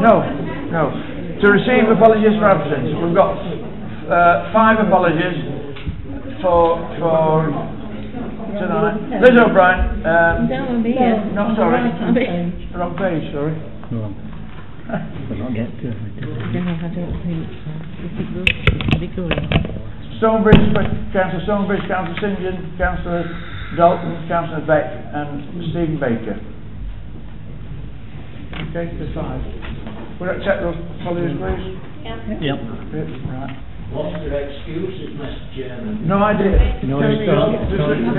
No. To receive apologies for absence. We've got 5 apologies for tonight. Liz O'Brien. No, sorry. Wrong page, sorry. No. We'll not get to it. No, I don't think so. Stonebridge, Councillor Stonebridge, Councillor St John, Councillor Dalton, Councillor Beck and Stephen Baker. Okay, there's 5. Would you accept those apologies, please? Yep. Right. What's their excuses, Mr. Chairman? No idea. No, it's not. Just hang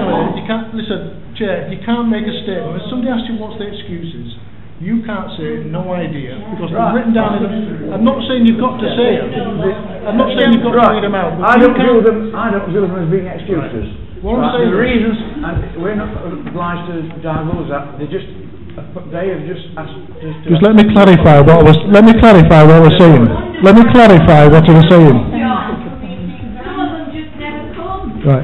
on. You can't, listen, Chair, you can't make a statement. If somebody asks you what's the excuses, you can't say no idea because they're written down in the, I'm not saying you've got to say them. I'm not saying you've got to read them out. I don't view them as being excuses. What I'm saying, the reasons, and we're not obliged to divulge that. They have just asked us to. Just let me clarify what I was. Let me clarify what I was saying. Let me clarify what I was saying. Right.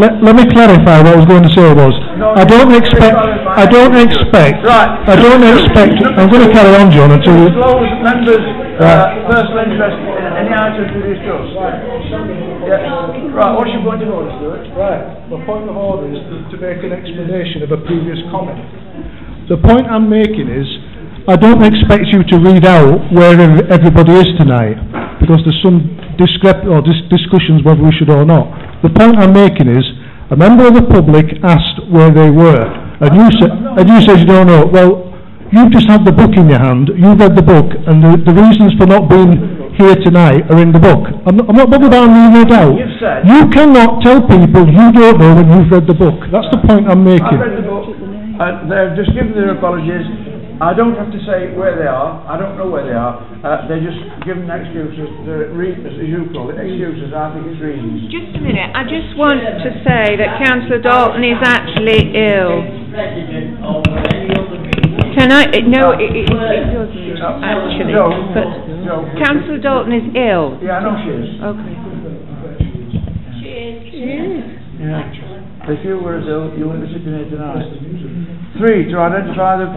Let me clarify what I was going to say was. I don't expect. I'm going to carry on, John, until. Disclose members' personal interest in any items we discuss. Yeah. Right. What's your point of order, Stuart? right, my point of order is to make an explanation of a previous comment. The point I'm making is, I don't expect you to read out where everybody is tonight, because there's some discussions whether we should or not. The point I'm making is, a member of the public asked where they were, and you said you don't know. Well, you've just had the book in your hand, you've read the book, and the reasons for not being here tonight are in the book. I'm not bothered about reading it out. You cannot tell people you don't know when you've read the book. That's the point I'm making. I've read the book. They've just given their apologies. I don't have to say where they are. I don't know where they are. They're just giving excuses. As you call it, excuses. I think it's reasons. Just a minute. I just want to say that Councillor Dalton is actually ill. Can I? No, it doesn't actually. But Councillor Dalton is ill. Yeah, I know she is. Okay. She is. Yeah. If you were as ill, you wouldn't be sitting here tonight. 3, to identify the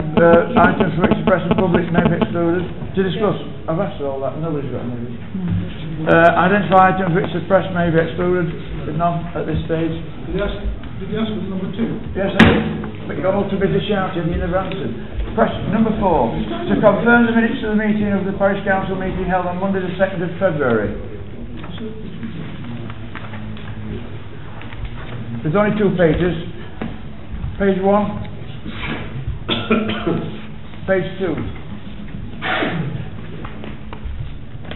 items for which the press and public may be excluded. To discuss. I've asked all that. Nobody's got any. Identify items which the press may be excluded. None at this stage. Did you ask for number 2? Yes, I did. But you're all too busy shouting. You never answered. Question number 4. To confirm the minutes of the meeting of the Parish Council meeting held on Monday the 2nd of February. There's only 2 pages. Page 1. Page 2.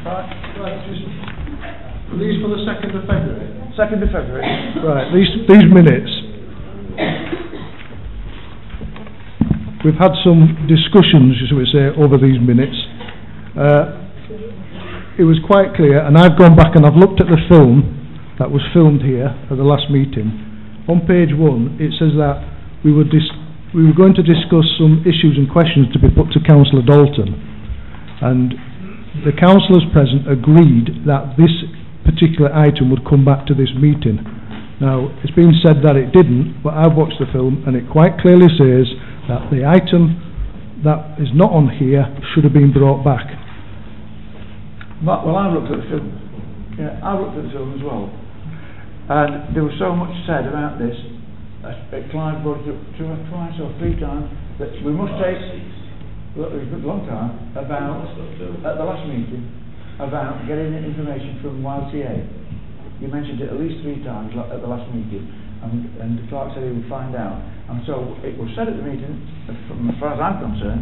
Right. Are these for the 2nd of February? 2nd of February. Right, these minutes. We've had some discussions, shall we say, over these minutes. It was quite clear, and I've gone back and I've looked at the film that was filmed here at the last meeting. On page 1, it says that we were going to discuss some issues and questions to be put to Councillor Dalton, and the councillors present agreed that this particular item would come back to this meeting. Now, it's been said that it didn't, but I've watched the film and it quite clearly says that the item that is not on here should have been brought back. Well, I looked at the film. Yeah, I looked at the film as well. And there was so much said about this, Clive brought it up twice or 3 times, that we must take, it was a long time, about, at the last meeting, about getting information from YLTA. You mentioned it at least 3 times at the last meeting, and the clerk said he would find out. And so it was said at the meeting, from as far as I'm concerned,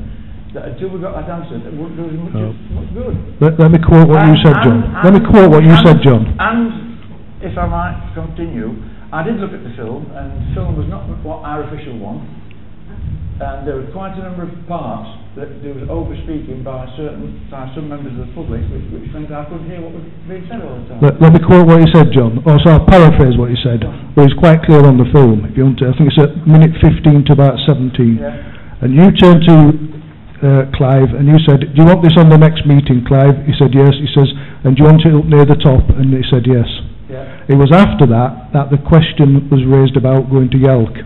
that until we got that answer, it wouldn't do as much good. Let me quote what you said, John. Let me quote what you said, John. And if I might continue, I did look at the film, and the film was not what our official one, and there were quite a number of parts that there was over-speaking by some members of the public, which meant I couldn't hear what was being said all the time. Let me quote what you said, John. Or so I'll paraphrase what you said, but it's quite clear on the film. If you want to, I think it's at minute 15 to about 17. Yeah. And you turned to Clive, and you said, "Do you want this on the next meeting, Clive?" He said, "Yes." He says, "And do you want it up near the top?" And he said, "Yes." Yeah. It was after that the question was raised about going to Yelk.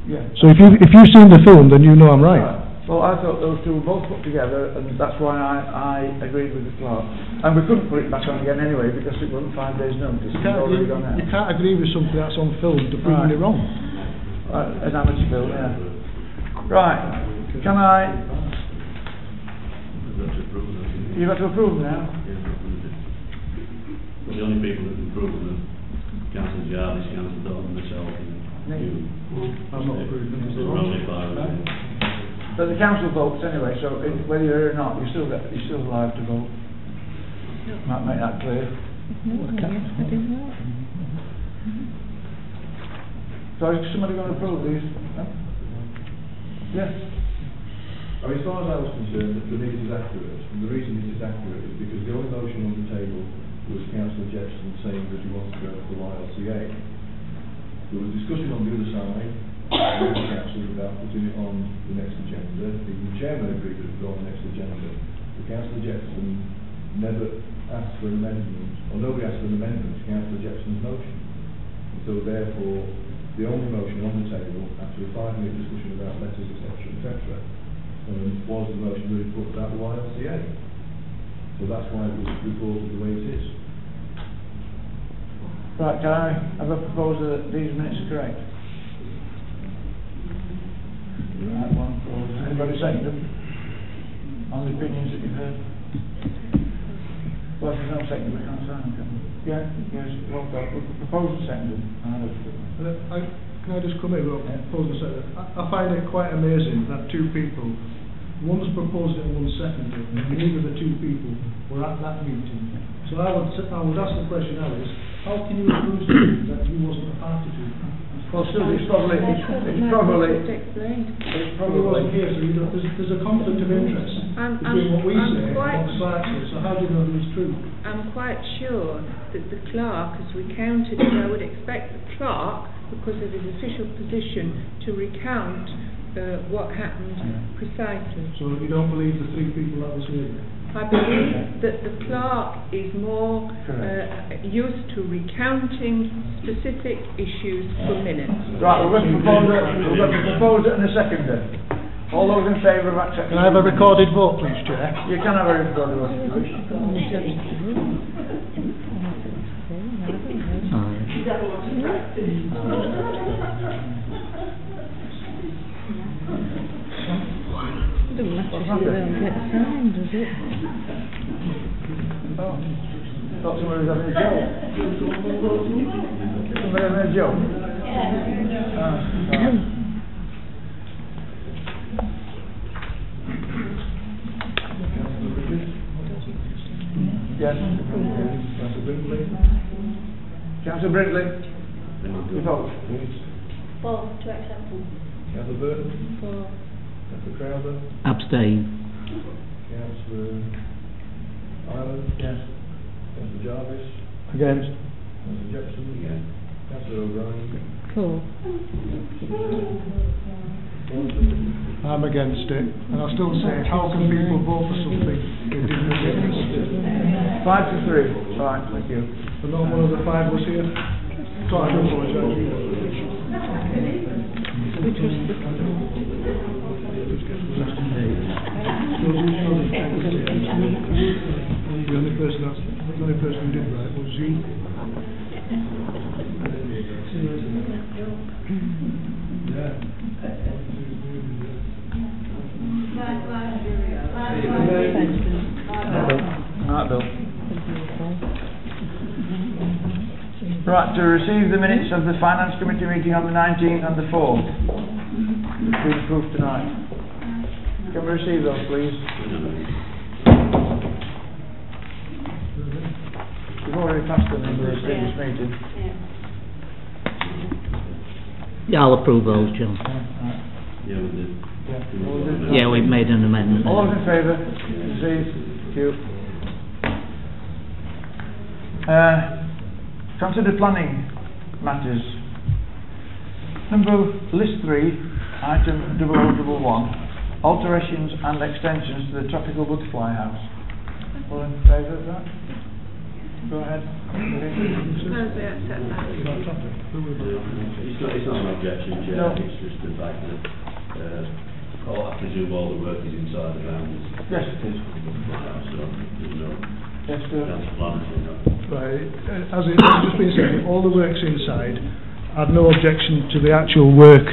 Yeah. So if you've seen the film, then you know I'm right. Well, I thought those two were both put together, and that's why I agreed with the clerk. And we couldn't put it back on again anyway, because it wasn't 5 days notice. You It's can't, already gone out. you can't agree with something that's on film to prove it wrong. An amateur bill, yeah. Right, can I... You've got to approve now? Well, the only people that can prove them are Councillor Jarvis, Councillor Dalton, myself, and you. I'm not approving it. So we're only 5. But the council votes anyway, so whether you're here or not, you're still allowed to vote. Might make that clear. So is somebody going to approve these? No? Yes. I mean, as far as I was concerned, the minute is accurate, and the reason it is accurate is because the only motion on the table was Councillor Jepson saying that he wants to go to the YLCA. There was discussion on the other side, with the council about putting it on the next agenda. The chairman agreed that it would go on the next agenda. But Councillor Jepson never asked for an amendment, or nobody asked for an amendment to Councillor Jepson's motion. And so therefore, the only motion on the table, after a 5-minute discussion about letters, etc., was the motion that he put about the YLCA. So that's why it was reported the way it is. Right, can I have a proposal that these minutes are correct? Right, one proposal. Anybody second them? On the opinions that you've heard? Well, if there's no second, we can't sign them, can we? Yeah, yes, well, proposal seconded. Can I just come in with a proposal second? I find it quite amazing that two people, one's proposed it and one's seconded it, and neither of the two people were at that meeting. So I would ask the question, Alice, how can you approve something that you wasn't a party to? Well, still, it's probably wasn't here, so there's a conflict of interest between what we say and what Clark says. So how do you know it's true? I'm quite sure that the clerk has recounted it. I would expect the clerk, because of his official position, to recount what happened precisely. So you don't believe the three people that was here? I believe that the clerk is more used to recounting specific issues for minutes. Right, we're going to propose it in a second then. All those in favour of accepting... Can I have a recorded vote, please, Chair? You can have a recorded vote. Doesn't matter if you don't get signed, does it? Oh, thought somebody was having a joke. Somebody having a joke? Yes. Councillor Brindley. Councillor Brindley. You vote, please. For, to accept them. Councillor Burton? For Councillor Crowther? Abstain. Councillor Ireland? Yes. Councillor Jarvis? Against? Councillor Jepson? Again. Councillor O'Brien? For. I'm against it, and I still say, how can people vote for something they didn't against? 5 to 3. Right, thank you. And not one of the five was here. So I do apologise. Which was the... The only person who did right was you. Right, Bill. Right, to receive the minutes of the Finance Committee meeting on the 19th and the 4th. It's been approved tonight. Can we receive those, please? You've already passed them in the previous meeting. Yeah, I'll approve those, John. Yeah, we did. Yeah, we've made an amendment. All those in favour? Receive. Thank you. Consider planning matters. List 3, item 0011, alterations and extensions to the tropical butterfly house. All in favour of that? Go ahead. suppose we accept that. It's not an objection, Chair. No. It's just the fact that I presume all the work is inside the boundaries. Yes, it is. So, there's no Yes, chance of plans in that. Right, as it's just been said, all the work's inside. I've no objection to the actual work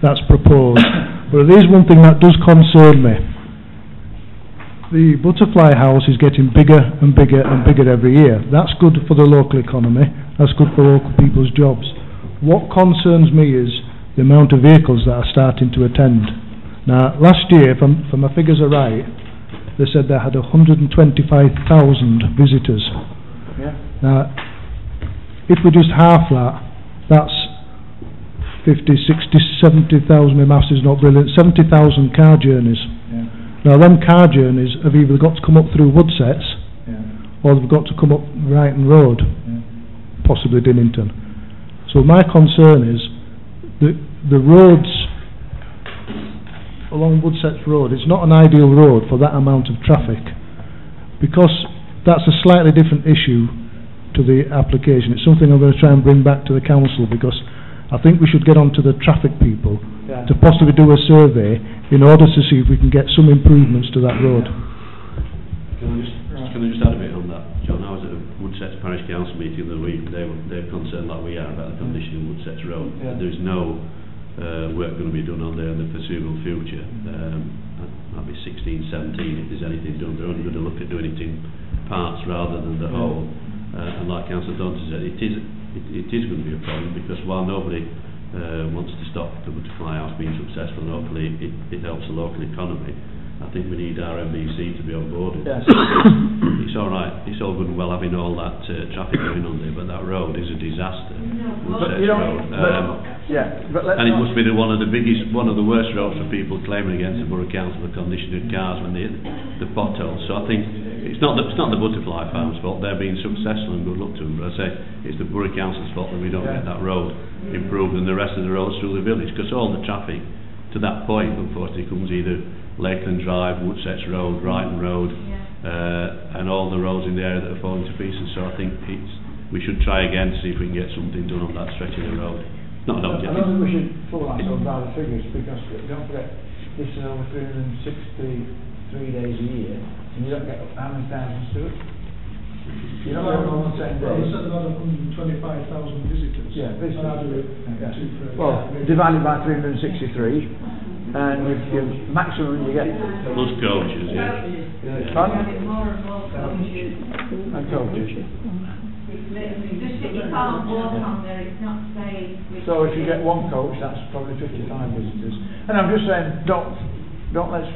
that's proposed. But there is one thing that does concern me. The butterfly house is getting bigger and bigger and bigger every year. That's good for the local economy. That's good for local people's jobs. What concerns me is the amount of vehicles that are starting to attend. Now, last year, if my figures are right, they said they had 125,000 visitors. Yeah. Now, if we just half that, that's 50, 60, 70,000, my maths is not brilliant, 70,000 car journeys. Yeah. Now, them car journeys have either got to come up through Woodsets, Yeah. or they've got to come up Brighton Road, Yeah. possibly Dinnington. So my concern is that the roads along Woodsets Road, it's not an ideal road for that amount of traffic, because that's a slightly different issue to the application. It's something I'm going to try and bring back to the council, because I think we should get on to the traffic people Yeah. to possibly do a survey in order to see if we can get some improvements to that road. Can I just add a bit on that, John? I was at a Woodsets Parish Council meeting the other week. They're concerned like we are about the condition of Woodsets Road. Yeah. There is no work going to be done on there in the foreseeable future. Might be 16, 17 if there's anything done. They're only going to look at doing it in parts rather than the whole. And like Councillor Daunton said, it is going to be a problem, because while nobody wants to stop the butterfly house being successful, and hopefully it helps the local economy, I think we need our MBC to be on board. Yes. It's all right. It's all good and well having all that traffic going on there, but that road is a disaster. But you don't, And it must be one of the worst roads for people claiming against the Borough Council the condition of cars when they hit the potholes. So I think it's not the butterfly farm's fault. They're being successful, and good luck to them. But I say it's the Borough Council's fault that we don't get that road improved and the rest of the roads through the village, because all the traffic to that point, unfortunately, comes either Lakeland Drive, Woodsets Road, Brighton Road, and all the roads in the area that are falling to pieces. So I think we should try again to see if we can get something done on that stretch of the road. Not an I objective. don't think we should fool ourselves by the figures, because don't forget, this is over 363 days a year, and you don't get how many thousands to it? You don't get all on the same Well, day. they said about 125,000 visitors. Yeah, visitors. And I do it Yeah. well, Well, divided by 363, and with your maximum you get. Plus coaches, yeah. Pardon? More and more coaches. And coaches. Just that you can't walk on there, it's not safe. So if you get one coach, that's probably 55 visitors. And I'm just saying, don't let's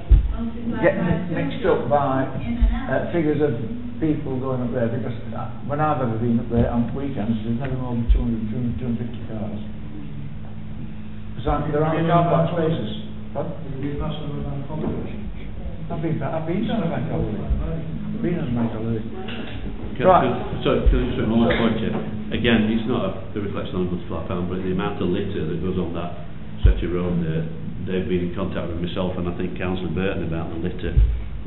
get mixed up by figures of people going up there, because when I've ever been up there on weekends, there's never more than 200, 250 cars. Because there aren't car park spaces. What? You'll be past the bank holiday. I've been on a bank holiday. I've been on a bank holiday. Can I just make one more point here? Again, it's not a reflection on the butterfly farm, but the amount of litter that goes on that stretch of road there, they've been in contact with myself and I think Councillor Burton about the litter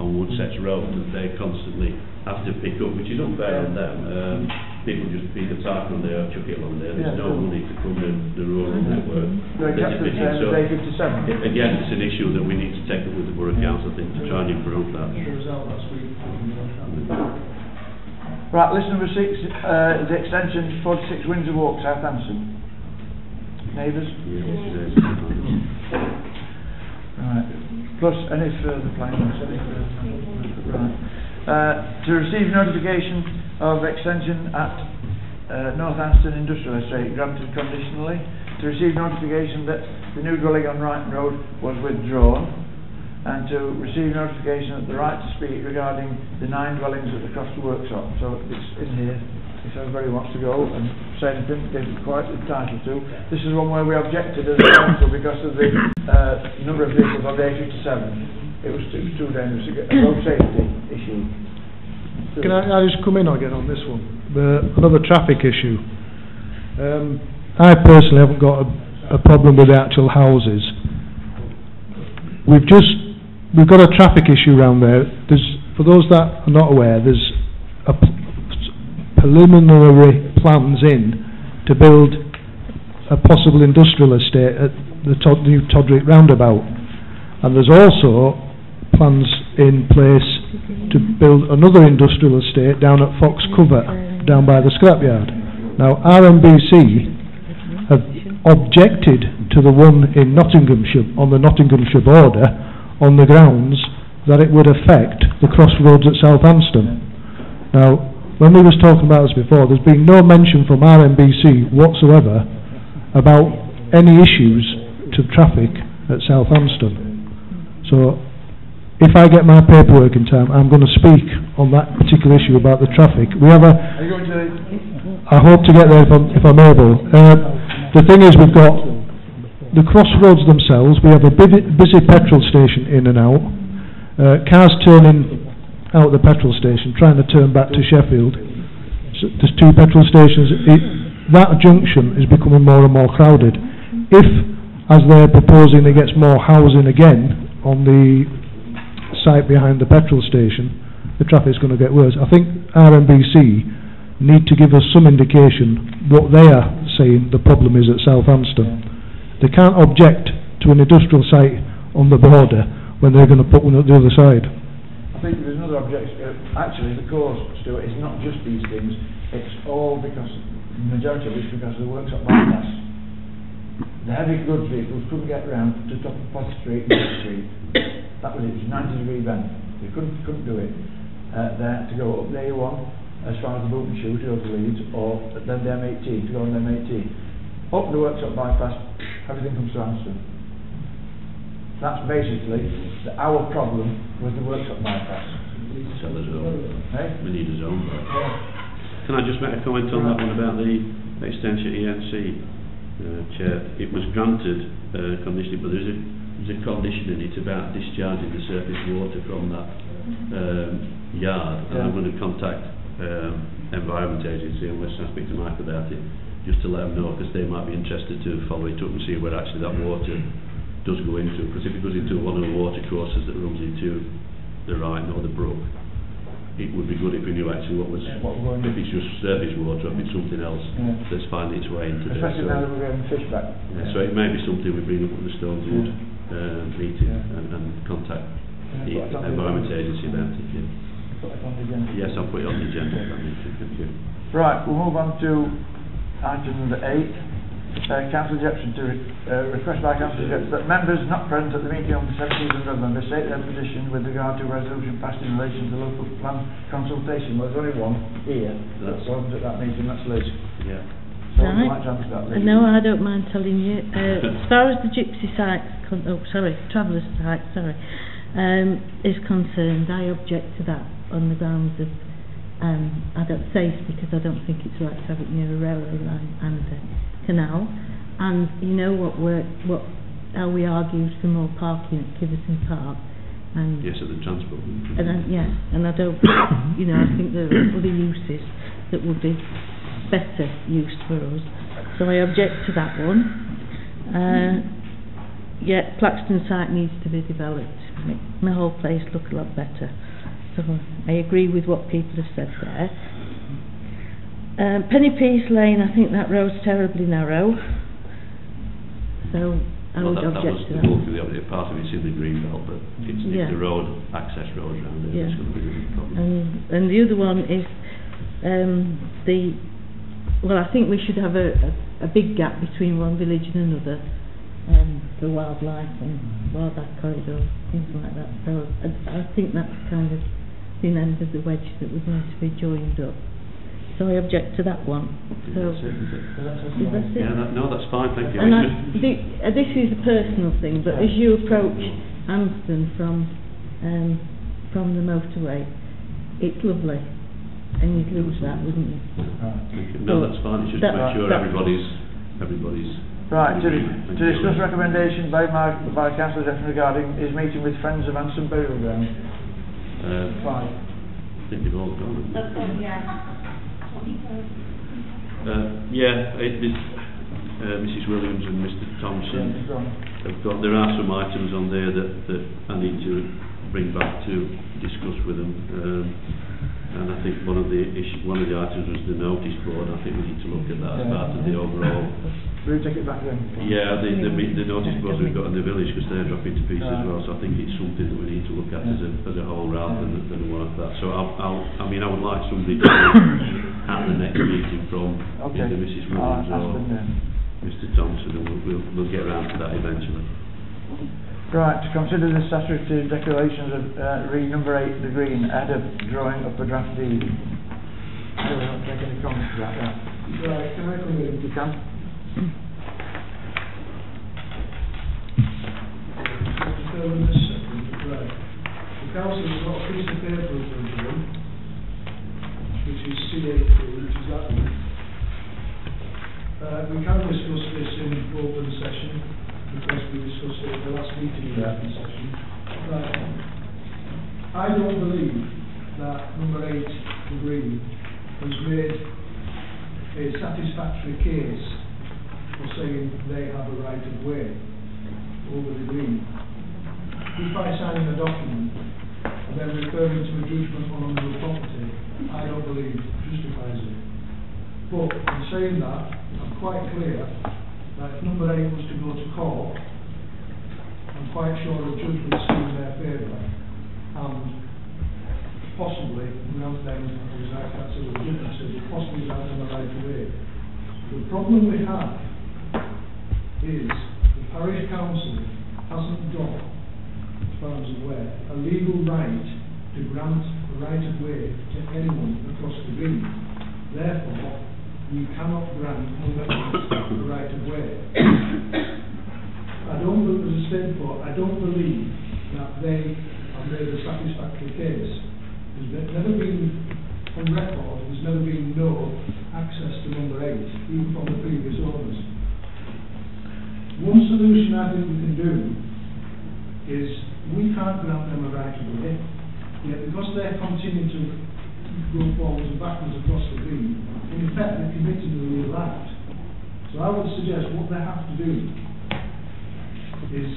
on Woodsets Road that they constantly have to pick up, which is unfair on them. People just either park on there or chuck it along there. There's no money to cover the rural network. They're kept the same as day 57. Again, it's an issue that we need to take up with the Borough Council, I think, to try and improve that. The result last week. Right, list number 6, the extension 46 Windsor Walk, Southampton. Neighbours? Right. Plus any further plans? Right. To receive notification of extension at Northampton Industrial Estate granted conditionally. To receive notification that the new dwelling on Wrighton Road was withdrawn. And to receive notification that the right to speak regarding the 9 dwellings at the Costa Workshop. So it's in here. If everybody wants to go and say anything, they're quite entitled to. This is one where we objected as a council because of the number of vehicles on the A57. It was too dangerous to get a road safety issue. Can I just come in again on this one? Another traffic issue. I personally haven't got a problem with the actual houses. We've got a traffic issue around there. For those that are not aware, there's a preliminary plans in to build a possible industrial estate at the new Todrick roundabout. And there's also plans in place to build another industrial estate down at Fox Covert, down by the scrapyard. Now, RMBC have objected to the one in Nottinghamshire, on the Nottinghamshire border, on the grounds that it would affect the crossroads at Southampton. Now, when we was talking about this before, there's been no mention from RMBC whatsoever about any issues to traffic at Southampton. So, if I get my paperwork in time, I'm going to speak on that particular issue about the traffic. We have Are you going to... I hope to get there if I'm able. The thing is, we've got the crossroads themselves. We have a busy petrol station in and out. Cars turning out the petrol station, trying to turn back to Sheffield. So there's 2 petrol stations. That junction is becoming more and more crowded. If, as they're proposing, it gets more housing again on the site behind the petrol station, the traffic's going to get worse. I think RMBC need to give us some indication what they are saying the problem is at Southampton. They can't object to an industrial site on the border when they're going to put one at the other side. I think there's another objection. Actually, the cause, Stuart, is not just these things. It's all because, the majority of it's because of the works at bypass. The heavy goods vehicles couldn't get around to top of Potter Street and Potter Street. That was it. It was 90-degree bend. They couldn't do it. They had to go up the A1 as far as the Bolton Shoe to go to Leeds, or then the M18 to go on the M18. Up the works at bypass, everything comes to Anston. That's basically our problem with the works at bypass. Sell a zone. Hey? We need a zone. Can I just make a comment on that one about the extension ENC, Chair? It was granted conditionally, but there's a condition in it about discharging the surface water from that yard, and I'm going to contact Environment Agency and West Ham, speak to Mike about it, just to let them know, because they might be interested to follow it up and see where actually that water does go into, because if it goes into one of the water courses that runs into the Rhine or the brook, it would be good if we knew actually what was, if it's just surface water, if it's something else that's finding its way into there. Especially now that we're getting fish back. So it may be something we bring up at the Stoneswood meeting and contact the Environment Agency about it. Put it on the agenda. Yes, I'll put it on the agenda. Thank you. Right, we'll move on to item number 8. Councillor Jepson to request by Councillor Jepson that members not present at the meeting on the 17th of November state their position with regard to a resolution passed in relation to the local plan consultation. Well, there's only one here that wasn't at that meeting, that's Liz. Yeah. So would you like to answer that, Liz? No, I don't mind telling you. As far as the gypsy site, travellers site, is concerned, I object to that on the grounds of I don't say it because I don't think it's right to have it near a railway line and a canal. And you know how we argued for more parking at Kiverton Park. And yes, at the transport. And I don't, I think there are other uses that would be better used for us. So I object to that one. Plaxton site needs to be developed. Make the whole place look a lot better. So I agree with what people have said there. Penny Peace Lane, I think that road's terribly narrow. So I would object to that. The part of it's in the green belt, but it's the road, access road around there. It's going to be a big problem. And the other one is I think we should have a big gap between one village and another. The wildlife and wildlife corridor, things like that. So I think that's kind of the end of the wedge that we're going to be joined up. So I object to that one. So is that it? Yeah, that's fine, thank you. And this is a personal thing, but as you approach Anston from the motorway, it's lovely, and you'd lose that, wouldn't you? No, that's fine. It's just to make sure everybody's. Right, to discuss recommendation by Councillor Jepson regarding his meeting with Friends of Anston Burial Ground. 5. I think they've all gone. Mrs. Williams and Mr. Thompson have got. There are some items on there that I need to bring back to discuss with them. And I think one of the items was the notice board. I think we need to look at that as part of the overall we take it back then? Yeah, the notice boards we've got in the village, because they're dropping to pieces as well, so I think it's something that we need to look at as a whole rather than one like that. So I would like somebody to at the next meeting from either Mrs Williams or Mr Thompson, and we'll get around to that eventually. Right, to consider the statutory declarations of read number 8, the Green, ahead of drawing up a draft deed. I don't take any comments about that. Right, can I come in? You can. Right. The council has got a piece of paper in front of them, which is C8, which is that one. We can discuss this in open session, because we discussed it at the last meeting in open session. I don't believe that number 8, the Green, has made a satisfactory case for saying they have a right of way over the Green. Just by signing a document and then referring to a judgment on another property, I don't believe justifies it. But in saying that, I'm quite clear that if number 8 was to go to court, I'm quite sure the judge would see in their favour and possibly grant them, as I can't say what the judge says, possibly grant them a right away. The problem we have is the parish council hasn't got, as far as I'm aware, a legal right to grant a right of way to anyone across the Green. Therefore, we cannot grant the right of way. I don't believe, as I said before, I don't believe that they have made a satisfactory case. There's never been, on record, there's never been no access to number 8, even from the previous owners. One solution I think we can do is we can't grant them a right of way, yet because they're continuing to go forwards and backwards across the Green, in effect they're committing to the legal act. So I would suggest what they have to do is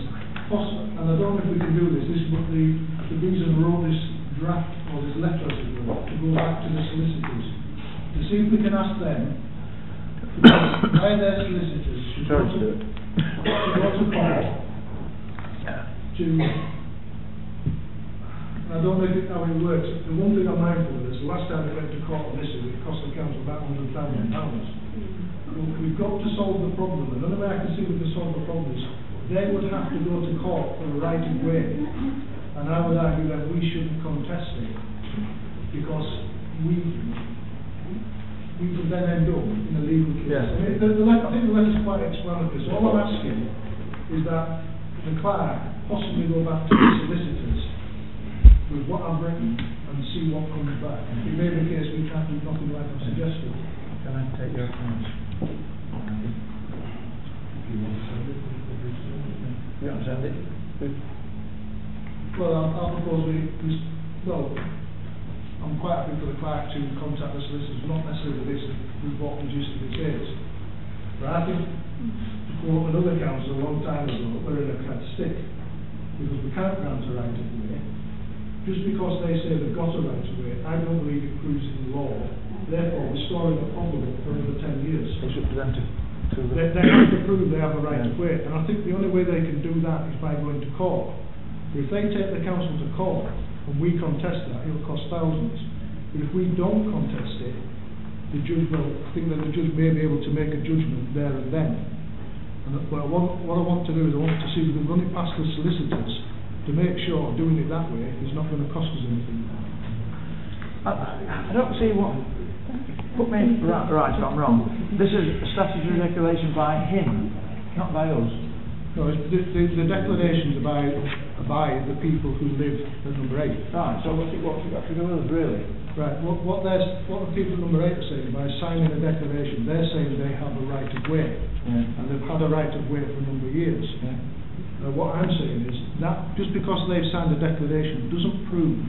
possible, and I don't know if we can do this, this is what the reason I wrote this draft, or this letter as it were, to go back to the solicitors, to see if we can ask them by their solicitors to go to court to, I don't know how it works. The one thing I'm mindful of is the last time we went to court on this, it cost the council about £100,000. We've got to solve the problem, and the only way I can see we can solve the problem is they would have to go to court for a right of way, and I would argue that we shouldn't contest it, because we could then end up in a legal case. Yeah. I think the letter's quite explanatory, so all I'm asking is that the clerk possibly go back to the solicitors with what I've written and see what comes back. It may be the case we can't do nothing like I've suggested. Can I take your comments? You want to send it? Well, I'll propose I'm quite happy for the clerk to contact the solicitors, not necessarily this with what was used to be case. But I think, to quote another council a long time ago, we're in a kind of stick, because we can't grant a right of way. Just because they say they've got a right of way, I don't believe it proves in the law. Therefore, we're storing a problem for another 10 years. It's up to them to they have to prove they have a right of way, and I think the only way they can do that is by going to court. If they take the council to court and we contest that, it'll cost thousands. But if we don't contest it, the judge will, I think that the judge may be able to make a judgment there and then. And what I want to do is I want to see if we can run it past the solicitors to make sure doing it that way is not going to cost us anything. I don't see what. Put me right if I'm wrong. This is a statutory declaration by him, not by us. No, the declarations are by the people who live at number 8. Right, so what's it got to do with us, really? Right, what the people at number 8 are saying, by signing a declaration, they're saying they have a right of way, and they've had a right of way for a number of years. What I'm saying is that just because they've signed a declaration doesn't prove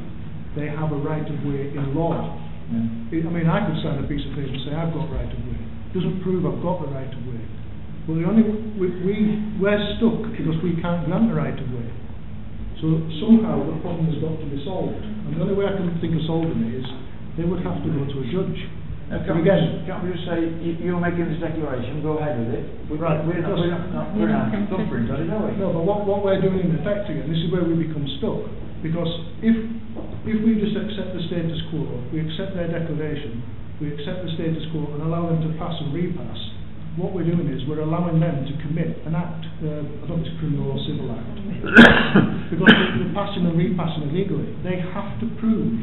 they have a right of way in law. I mean, I could sign a piece of paper and say I've got right of way. It doesn't prove I've got the right of way. Well, we're stuck because we can't grant the right of way. So somehow the problem has got to be solved. And the only way I can think of solving it is they would have to go to a judge. Can't we just say, you're making this declaration, go ahead with it? Right. We're not thumping, are we? No, but what we're doing in effect again, this is where we become stuck. Because if we just accept the status quo, we accept their declaration, we accept the status quo and allow them to pass and repass, what we're doing is we're allowing them to commit an act, I don't know if it's criminal or civil act, because they're passing and repassing illegally. They have to prove,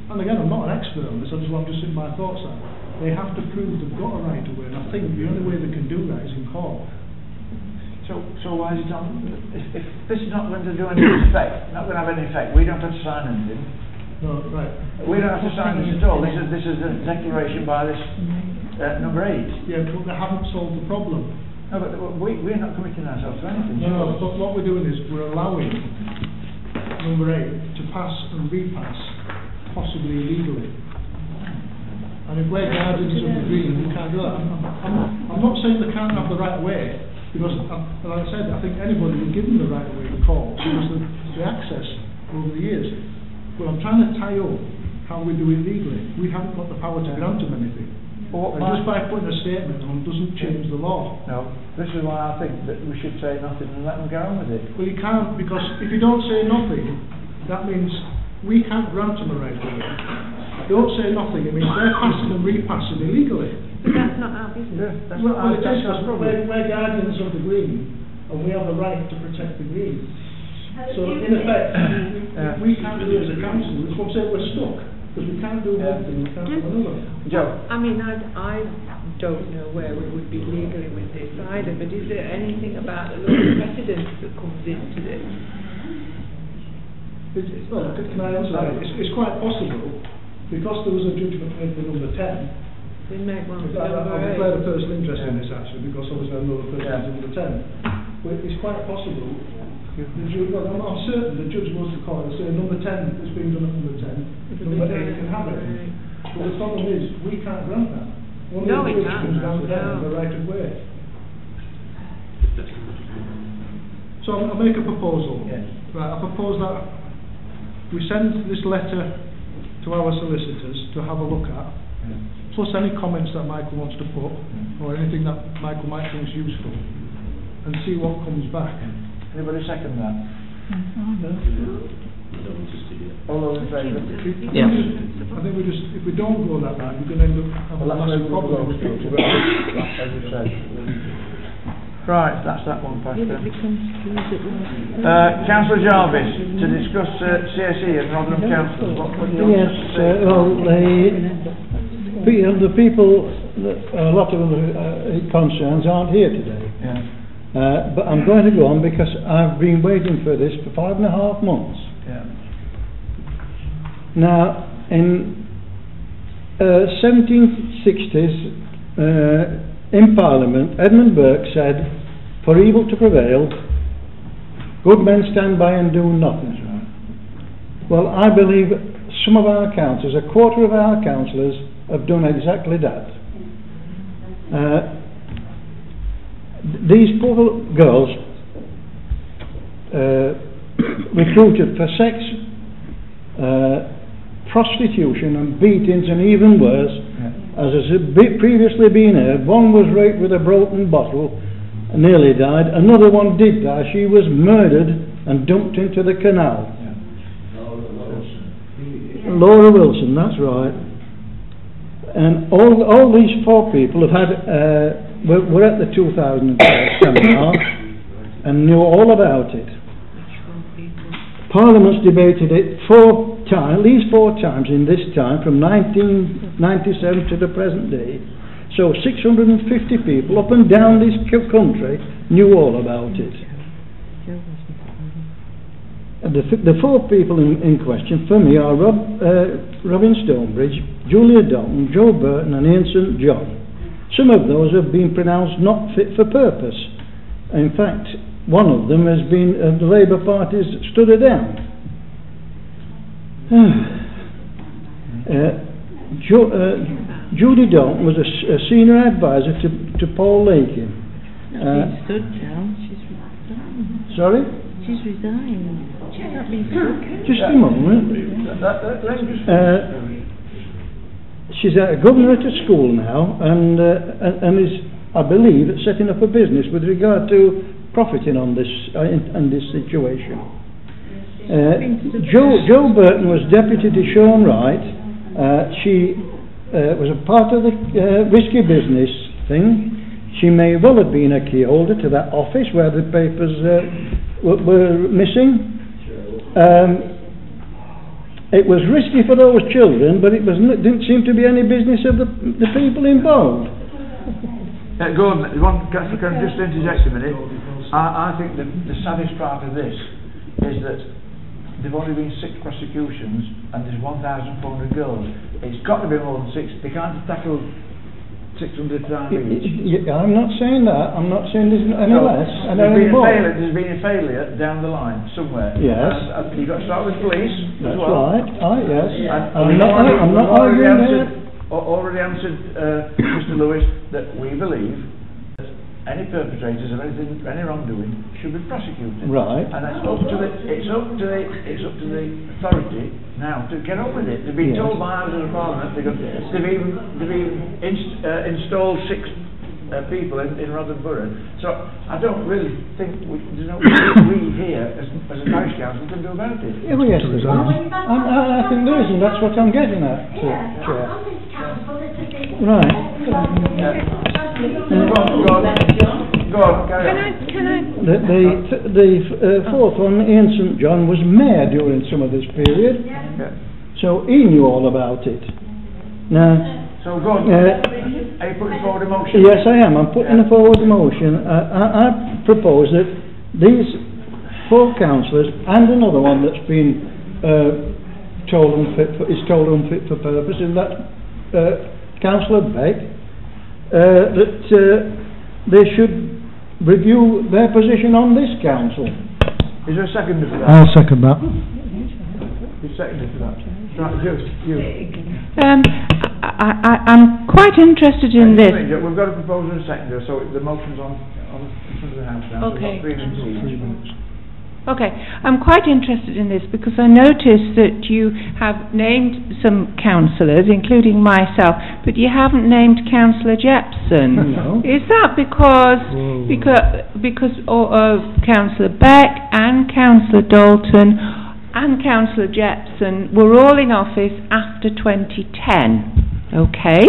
and again, I'm not an expert on this, I'm just saying my thoughts are, they have to prove they've got a right to way, and I think the only way they can do that is in court. So why is it on? If this is not going to do any effect, not going to have any effect, we don't have to sign anything. No, right. We don't have to sign this at all. This is a declaration by this number 8. Yeah, but they haven't solved the problem. No, but we're not committing ourselves to anything. No, but what we're doing is we're allowing number 8 to pass and repass, possibly illegally. And if we're guardians of the green, we can't do that. I'm not saying they can't have the right way, because, like I said, I think anybody would give them the right way to call, because the access over the years. But I'm trying to tie up how we do it legally. We haven't got the power to grant them anything. And just by putting a statement on doesn't change the law. No, this is why I think that we should say nothing and let them get on with it. Well, you can't, because if you don't say nothing, that means we can't grant them a right to way. Don't say nothing, it means they're passing and repassing illegally. But that's not our business. Yeah, Well, it is, because we're guardians of the green, and we have the right to protect the green. So, in effect, we can't do it as a council. That's what I'm saying, we're stuck, because we can't do one thing, we can't do another. Joe? I mean, I don't know where we would be legally with this either, but is there anything about the law of precedence that comes into this? Well, can I answer that? It's quite possible, because there was a judgment made for number 10. We make one for I've number 8. declared a personal interest in this actually, because obviously I know the person is number 10. But it's quite possible, I'm certain the judge goes to court and say number 10 is being done at number 10, number 8 can have it. But the problem is, we can't grant that. Only No, the we judge can't. comes down No. there the right of way. So I'll make a proposal. Yes. Right, I propose that we send this letter to our solicitors to have a look at, plus any comments that Michael wants to put, or anything that Michael might think is useful, and see what comes back. Anybody second that? All those in favour? Yeah. I think if we don't go that route, we're going to end up having a massive problem with the future. As you said. Right, that's that one, Pastor. Councillor Jarvis, to discuss CSE and Rotherham Council. What do you want to say? The people, a lot of them it concerns aren't here today. Yeah. But I'm going to go on because I've been waiting for this for 5.5 months. Yeah. Now, in 1760s, in Parliament, Edmund Burke said, "For evil to prevail, good men stand by and do nothing." Well, I believe some of our councillors, a quarter of our councillors, have done exactly that. These poor girls recruited for sex, prostitution and beatings, and even worse, as has previously been heard. One was raped with a broken bottle and nearly died. Another one did die. She was murdered and dumped into the canal. Laura Wilson, that's right. And all these 4 people have had were at the 2012 seminar and knew all about it. Parliament's debated it 4 times, at least 4 times in this time, from 1997 to the present day. So 650 people up and down this country knew all about it. And the 4 people in question for me are Robin Stonebridge, Julia Dalton, Joe Burton and Ian St John. Some of those have been pronounced not fit for purpose. In fact, one of them has been, the Labour Party's stood her down. Judy Dalton was a senior advisor to Paul Lakin. Stood down, she's resigned. Sorry? She's resigned. She's not been stood. Just a moment. she's a governor at a school now, and is, I believe, setting up a business with regard to profiting on this in this situation. Jo Burton was deputy to Sean Wright. She was a part of the risky business thing. She may well have been a key holder to that office where the papers were missing. It was risky for those children, but didn't seem to be any business of the people involved. Gordon, can I just interject a minute? I think the saddest part of this is that there've only been 6 prosecutions and there's 1,400 girls. It's got to be more than 6. They can't tackle 600 times each. I'm not saying that. I'm not saying there's any less and any more. There's been a failure down the line somewhere. Yes. You've got to start with police. That's well. right. Yes. I'm not arguing that. Already answered Mr. Lewis that we believe that any perpetrators of any wrongdoing should be prosecuted. Right. And it's up to the authority now to get on with it. They've been told by Houses of Parliament they've even installed 6 people in Rotherham Borough. So I don't really think we here as a parish council can do about it. Yeah, well, yes, there is. I think there is, and that's what I'm getting at, Chair. Right. Go on, carry on. Can I? The fourth one, Ian St John, was mayor during some of this period, so he knew all about it. Now. So go on. Are you putting forward a motion? Yes, I am. I'm putting forward a motion. I propose that these 4 councillors and another one that's been told unfit for purpose, and that Councillor Beck, that they should review their position on this council. Is there a second for that? I'll second that. You seconded for that? Right, you. I'm quite interested in this. We've got a proposal and a seconder, so the motion's on in front of the House now. Okay. We've got 3 minutes. Okay, I'm quite interested in this because I noticed that you have named some councillors, including myself, but you haven't named Councillor Jepson. No. Is that because Councillor Beck and Councillor Dalton and Councillor Jepson were all in office after 2010? Okay,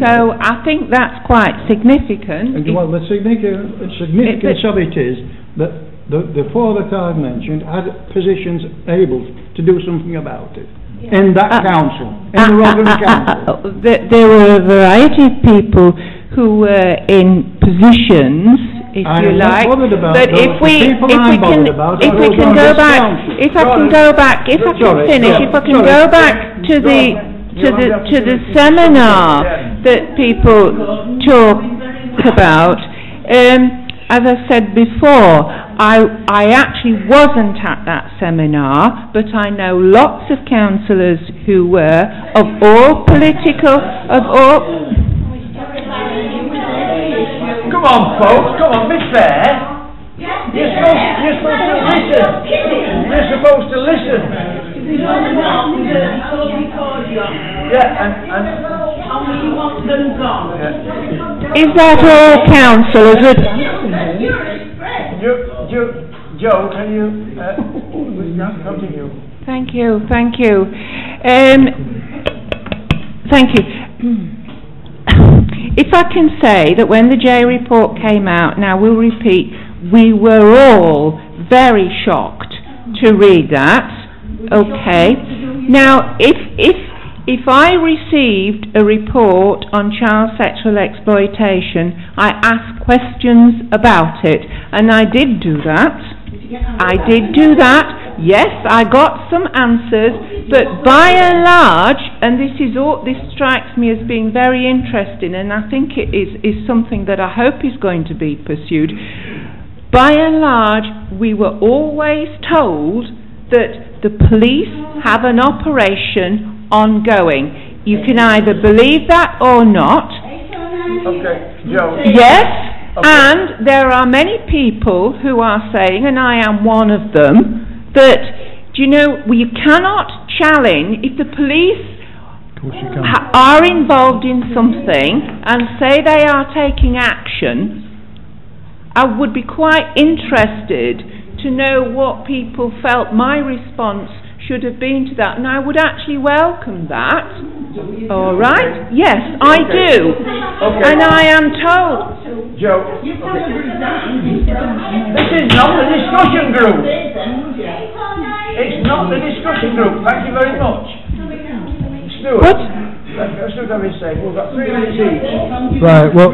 so I think that's quite significant. Well, the significance of it is that the 4 that I've mentioned had positions able to do something about it in that council, in the Rotherham Council. There were a variety of people who were in positions, if you like. But if I can go back to the seminar that people talk about, as I said before, I actually wasn't at that seminar, but I know lots of councillors who were of all. Come on, folks. Come on, be fair. You're supposed to listen. Yeah, and is that all councillors? Joe, can you continue? Thank you. Thank you. If I can say that when the J report came out, now we'll repeat, we were all very shocked to read that. Okay. Now, if I received a report on child sexual exploitation, I asked questions about it, and I did do that. Yes, I got some answers, but by and large, and this strikes me as being very interesting, and I think it is something that I hope is going to be pursued. By and large, we were always told that the police have an operation ongoing. You can either believe that or not. Okay, Joe. Yes. Okay. And there are many people who are saying, and I am one of them, that, you cannot challenge, if the police Of course you can. are involved in something and say they are taking action, I would be quite interested to know what people felt my response should have been to that, and I would actually welcome that. All right? Yes, I do. And I am told. Joe, this is not the discussion group. It's not the discussion group. Thank you very much. Stuart, let's do what we say. We've got 3 minutes each. Right, well,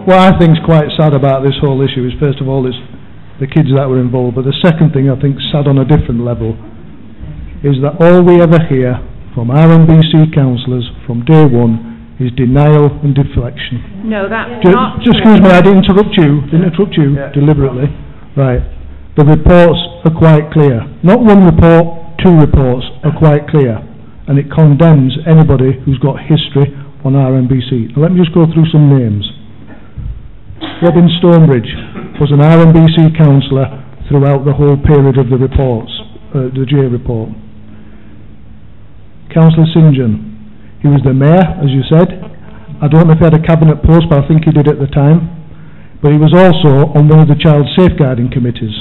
what I think is quite sad about this whole issue is, first of all, it's the kids that were involved, but the second thing I think sad on a different level is that all we ever hear from RMBC councillors from day one is denial and deflection. No, that's not just excuse me, I didn't interrupt you deliberately. Right, the reports are quite clear. Not one report, 2 reports are quite clear, and it condemns anybody who's got history on RMBC. Now let me just go through some names. Robin Stonebridge was an RMBC councillor throughout the whole period of the reports, the J report. Councillor St John, he was the mayor, as you said. I don't know if he had a cabinet post, but I think he did at the time. But he was also on one of the child safeguarding committees.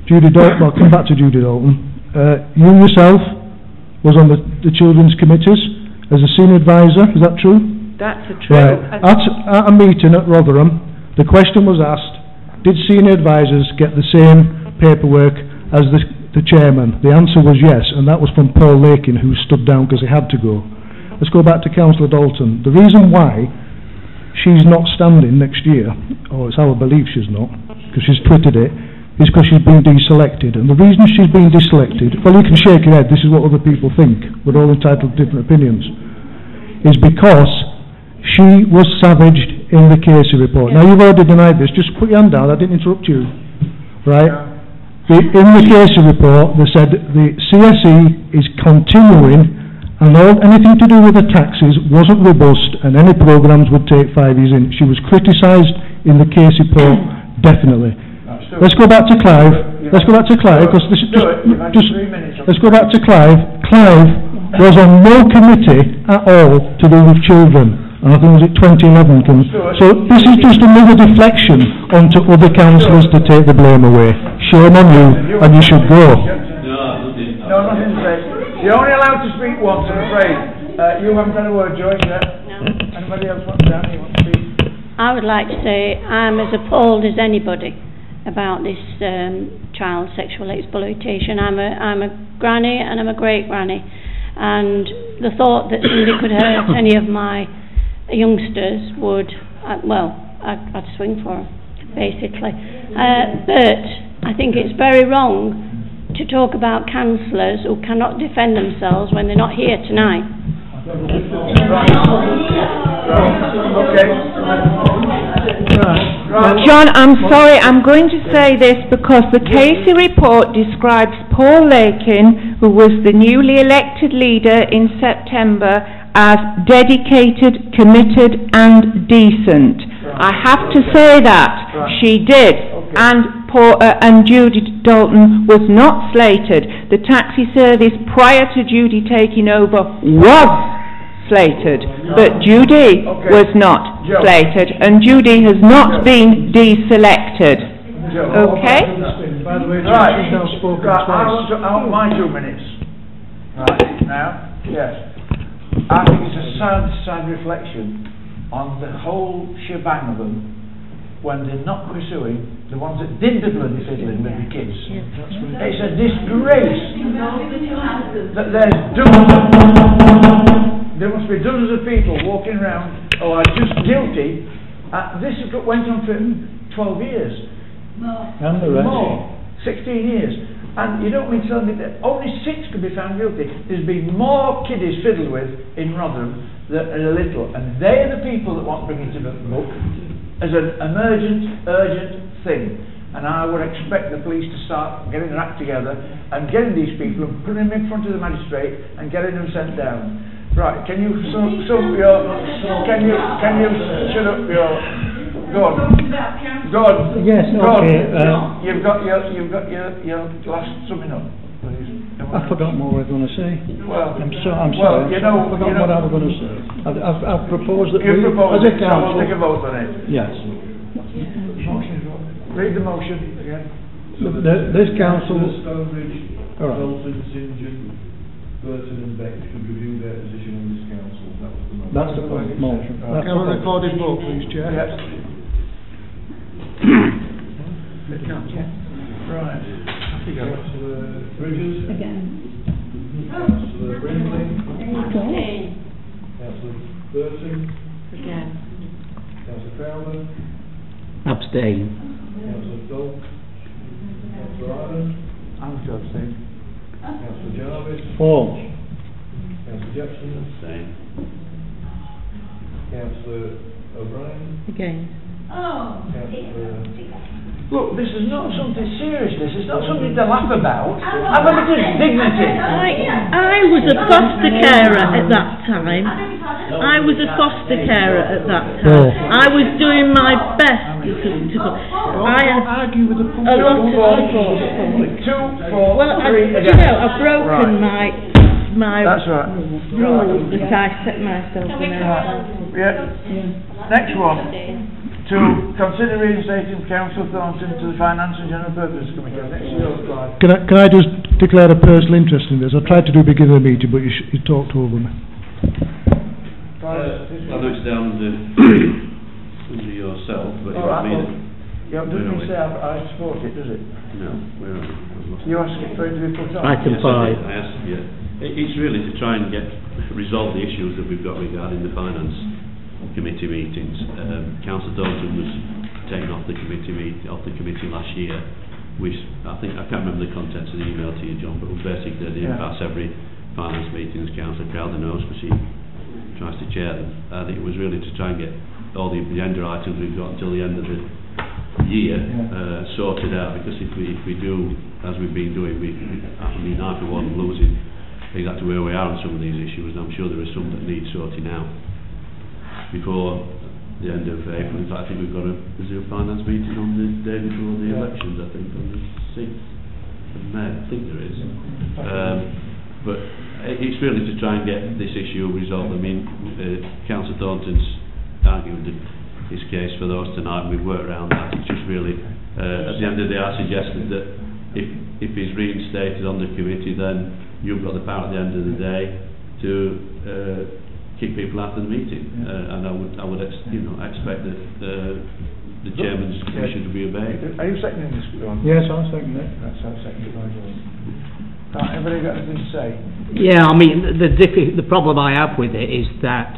Judy Dalton, I'll come back to Judy Dalton. You yourself was on the children's committees as a senior advisor, is that true? That's true. Right. At a meeting at Rotherham, the question was asked, did senior advisors get the same paperwork as the chairman? The answer was yes, and that was from Paul Lakin, who stood down because he had to go. Let's go back to Councillor Dalton. The reason why she's not standing next year, or it's our belief she's not, because she's twittered it, is because she's been deselected. And the reason she's been deselected, well, you can shake your head, this is what other people think, we're all entitled to different opinions, is because she was savaged in the Casey report. Now, you've already denied this. Just put your hand down. I didn't interrupt you. Right? In the Casey report, they said the CSE is continuing, and anything to do with the taxes wasn't robust, and any programmes would take 5 years in. She was criticised in the Casey report, definitely. Let's go back to Clive. Let's go back to Clive, because this is let's go back to Clive. Clive was on no committee at all to do with children. And I think it was 2011. So this is just another deflection onto other councillors to take the blame away. Shame on you, and you should go. No, nothing to say. You're only allowed to speak once, I'm afraid. You haven't had a word, Joyce, yet? No. Anybody else want to speak? I would like to say I'm as appalled as anybody about this child sexual exploitation. I'm a granny, and I'm a great granny, and the thought that somebody could hurt any of my youngsters would, I'd swing for them, basically. But I think it's very wrong to talk about councillors who cannot defend themselves when they're not here tonight. John, I'm sorry, I'm going to say this because the Casey report describes Paul Lakin, who was the newly elected leader in September, as dedicated, committed and decent. I have to say that. She did. And Judy Dalton was not slated. The taxi service prior to Judy taking over was slated, but Judy was not slated, and Judy has not been deselected. Okay? By the way, I want my 2 minutes. Right, now, yes. I think it's a sad reflection on the whole shebang of them when they're not pursuing the ones that did the bloody fiddling with the kids. It's a disgrace that there's there must be dozens of people walking around who are just guilty. This went on for 12 years. More. 16 years. And you don't mean to tell me that only 6 could be found guilty. There's been more kiddies fiddled with in Rotherham than a little, and they're the people that want to bring it to the book as an emergent, urgent thing. And I would expect the police to start getting their act together and getting these people and putting them in front of the magistrate and getting them sent down. Right? Can you shut up your? Go on. Yes. Go Okay. on. You've got your last summing up, please. I've forgotten what I was going to say. Well, I'm well, sorry. you know, I've forgotten what I was going to say. I've proposed that you we, proposed as a it, so we'll council... take a vote on it. Yes. Read the motion again. This council... Stonebridge, All right. Bolton, St John, Burton and Beck should review their position on this council. That was the motion. That's the motion. That's Can I the recorded vote, please, Chair? Yes. Right. Councillor Bridges. Again. Councillor Brindley. Councillor Burton. Again. Councillor Crowther. Abstain. Councillor Dole. Councillor Ireland. I'm to abstain. Councillor Jarvis. False. Councillor Jackson. Abstain. Councillor O'Brien. Again. Councillor... Look, this is not something serious, this is not something to laugh about. Have a bit of dignity. I was a foster carer at that time. I was a foster carer at that time. I was doing my best I had argue with the a lot of support. Well, you know, I've broken my That's right. rule that I set myself when I was Yeah. Next one. To consider reinstating Council Thornton to the Finance and General Purposes Committee. Next year, Clive. Can I just declare a personal interest in this? I tried to do beginning of the meeting, but you talked over me. I know it's down under yourself, but Oh, I mean... Yeah, doesn't it say I support it, does it? No, where are we? You asked for it to be put on? Item Yes, 5. I asked, yeah. It's really to try and resolve the issues that we've got regarding the finance committee meetings. Councillor Dalton was taken off the committee last year. I can't remember the contents of the email to you, John, but basically they didn't pass every finance meeting, as Councillor Crowther knows, because she tries to chair them. I think it was really to try and get all the agenda items we've got until the end of the year sorted out, because if we do as we've been doing, I for one am losing exactly where we are on some of these issues, and I'm sure there are some that need sorting out before the end of April. In fact, I think we've got a finance meeting on the day before the elections, I think, on the 6th of May, I think there is. But it's really to try and get this issue resolved. I mean, Councillor Thornton's argued his case for those tonight, and we've worked around that. It's just really, at the end of the day, I suggested that if he's reinstated on the committee, then you've got the power at the end of the day to kick people out of the meeting, and I would expect that the chairman's commission to be obeyed. Are you seconding this, John? Yes, I'll second it. That's how seconded by John. Everybody got anything to say? Yeah, I mean, the problem I have with it is that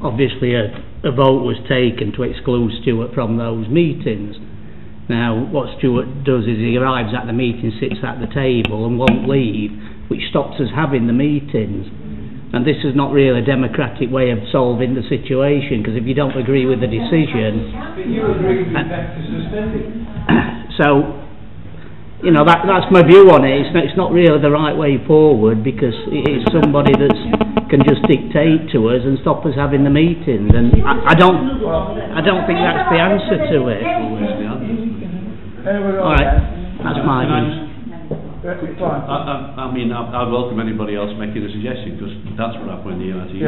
obviously a vote was taken to exclude Stuart from those meetings. Now, what Stuart does is he arrives at the meeting, sits at the table and won't leave, which stops us having the meetings. And this is not really a democratic way of solving the situation, because if you don't agree with the decision... You agree with that to suspend it. So, you know, that's my view on it. It's not really the right way forward, because it's somebody that can just dictate to us and stop us having the meetings. And I don't think that's the answer to it. All right, that's my view. I mean, I'd welcome anybody else making a suggestion, because that's what happened in the NIT.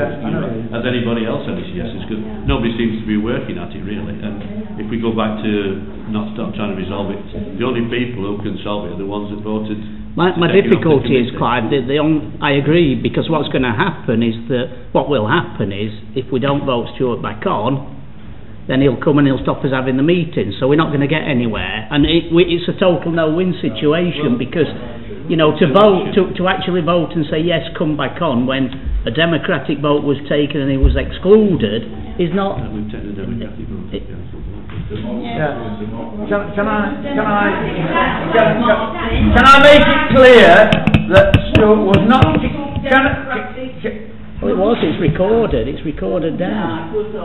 Has anybody else any suggestions? Because nobody seems to be working at it really, and if we go back to not stop trying to resolve it, the only people who can solve it are the ones that voted. My difficulty is, Clive, I agree, because what's going to happen is what will happen is, if we don't vote Stuart back on, then he'll come and he'll stop us having the meeting, so we're not going to get anywhere. And it's a total no-win situation, because, you know, to actually vote and say yes, come back on, when a democratic vote was taken and he was excluded, is not... We've taken a democratic vote. Can I make it clear that Stuart was not... Well, it's recorded down. All you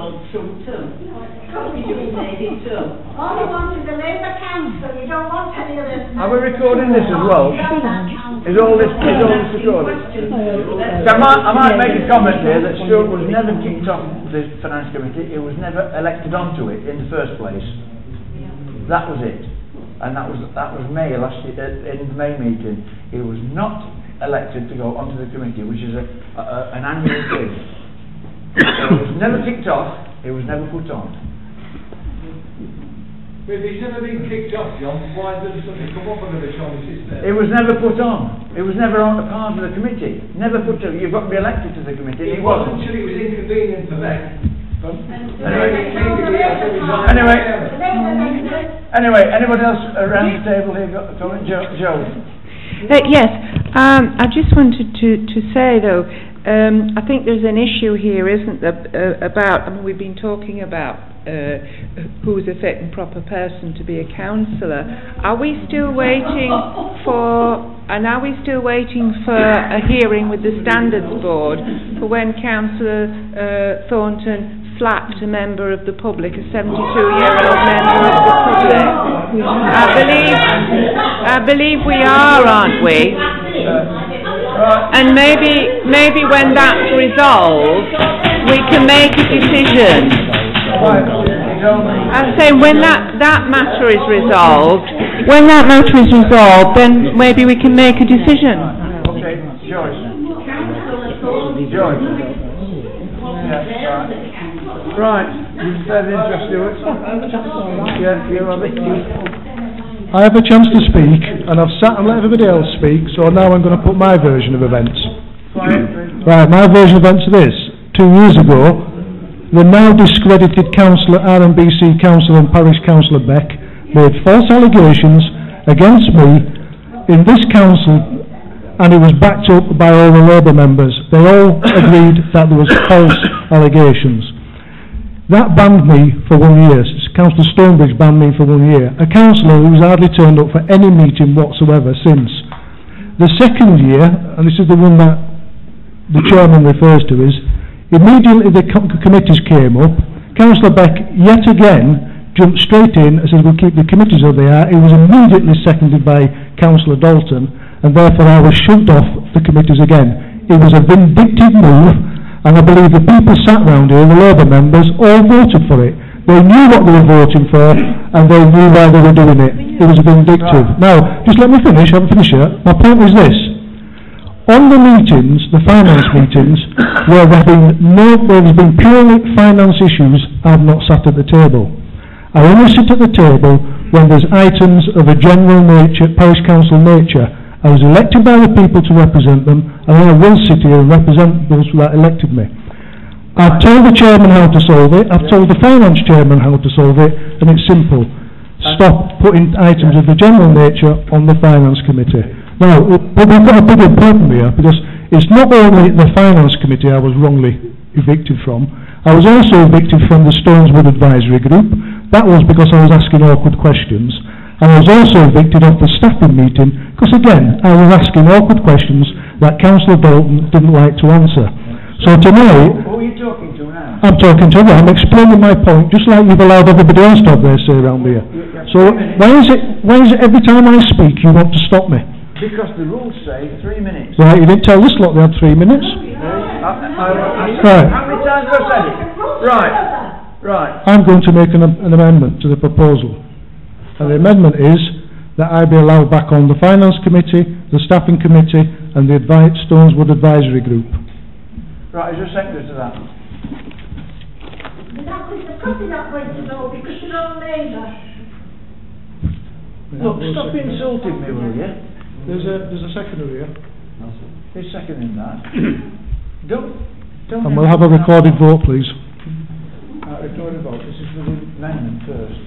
want is a Labour council, you don't want any of this. Are we recording this as well? Is all this recorded? I might make a comment here that Stuart was never kicked off the Finance Committee. He was never elected onto it in the first place. That was it. and that was May last year, in the May meeting. He was not elected to go onto the committee, which is an annual thing. So it was never kicked off, it was never put on. But if he's never been kicked off, John, why does something come up under the on his system? It was never put on. It was never on a part of the committee. Never put on. You've got to be elected to the committee. It wasn't until it was inconvenient for them. Anyway, anybody else around the table here got a comment? Joe? Yes, I just wanted to say though, I think there's an issue here, isn't there, about, I mean, we've been talking about who's a fit and proper person to be a councillor. Are we still waiting for a hearing with the Standards Board for when Councillor Thornton slapped a member of the public, a 72-year-old member of the public? I believe we are, aren't we? And maybe when that's resolved, we can make a decision. I'm saying when that matter is resolved, then maybe we can make a decision. Okay, Joyce. Right, you've said interest, Stuart. Yeah, you have it. I have a chance to speak, and I've sat and let everybody else speak, so now I'm going to put my version of events. Right, my version of events is this. 2 years ago, the now discredited councillor, RMBC councillor and parish councillor Beck, made false allegations against me in this council, and it was backed up by all the Labour members. They all agreed that there was false allegations. That banned me for 1 year. Councillor Stonebridge banned me for 1 year. A councillor who's hardly turned up for any meeting whatsoever since. The second year, and this is the one that the chairman refers to, is immediately the committees came up. Councillor Beck yet again jumped straight in and said we'll keep the committees as they are. It was immediately seconded by Councillor Dalton, and therefore I was shoved off the committees again. It was a vindictive move, and I believe the people sat round here, the Labour members, all voted for it. They knew what they were voting for, and they knew why they were doing it. It was vindictive. Now, just let me finish, I haven't finished yet. My point is this. On the meetings, the finance meetings, where there has been purely finance issues, I've not sat at the table. I only sit at the table when there's items of a general nature, parish council nature. I was elected by the people to represent them, and I will sit here and represent those that elected me. I've told the chairman how to solve it, I've told the finance chairman how to solve it, and it's simple. Stop putting items of the general nature on the finance committee. Now, but we've got a bigger problem here, because it's not only the finance committee I was wrongly evicted from, I was also evicted from the Stoneswood Advisory Group. That was because I was asking awkward questions. And I was also evicted off the staffing meeting, because again, I was asking awkward questions that Councillor Dalton didn't like to answer. So tonight, who are you talking to now? I'm talking to you. I'm explaining my point, just like you've allowed everybody else to have their say around here. So why is it every time I speak you want to stop me? Because the rules say 3 minutes. Right, you didn't tell this lot they had 3 minutes. Right. How many times have I said it? Right. I'm going to make an amendment to the proposal. And the amendment is that I be allowed back on the Finance Committee, the Staffing Committee and the Stoneswood Advisory Group. Right, is there a seconder to that? They're probably not going to know because they're all neighbours. Look, stop insulting me, will you? There's a seconder here. Who's seconding that? Don't And we'll have a recorded vote, please. Recorded vote. This is for the amendment first.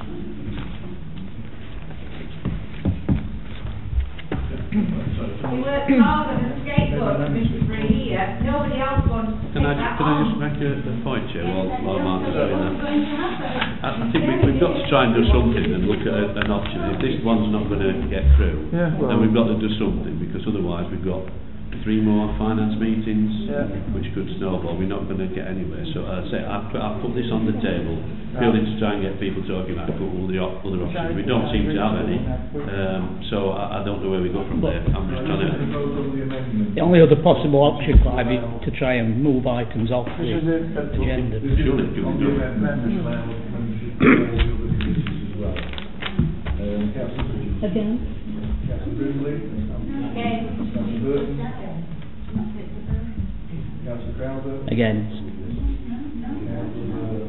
He works harder than a skateboard commission for a year. Nobody else wants to Can I just make a point here while Mark is doing that? I think we've got to try and do something and look at an option. If this one's not going to get through, then we've got to do something, because otherwise we've got 3 more finance meetings, which could snowball. We're not going to get anywhere. So I say I've put this on the table purely to try and get people talking about all the other options. We don't seem to have any, so I don't know where we go from there. I'm just trying to. The only other possible option, Clive, is to try and move items off the agenda. Councillor Again. Councillor Brindley. Councillor Burton. Councillor Crowther. Against. Councillor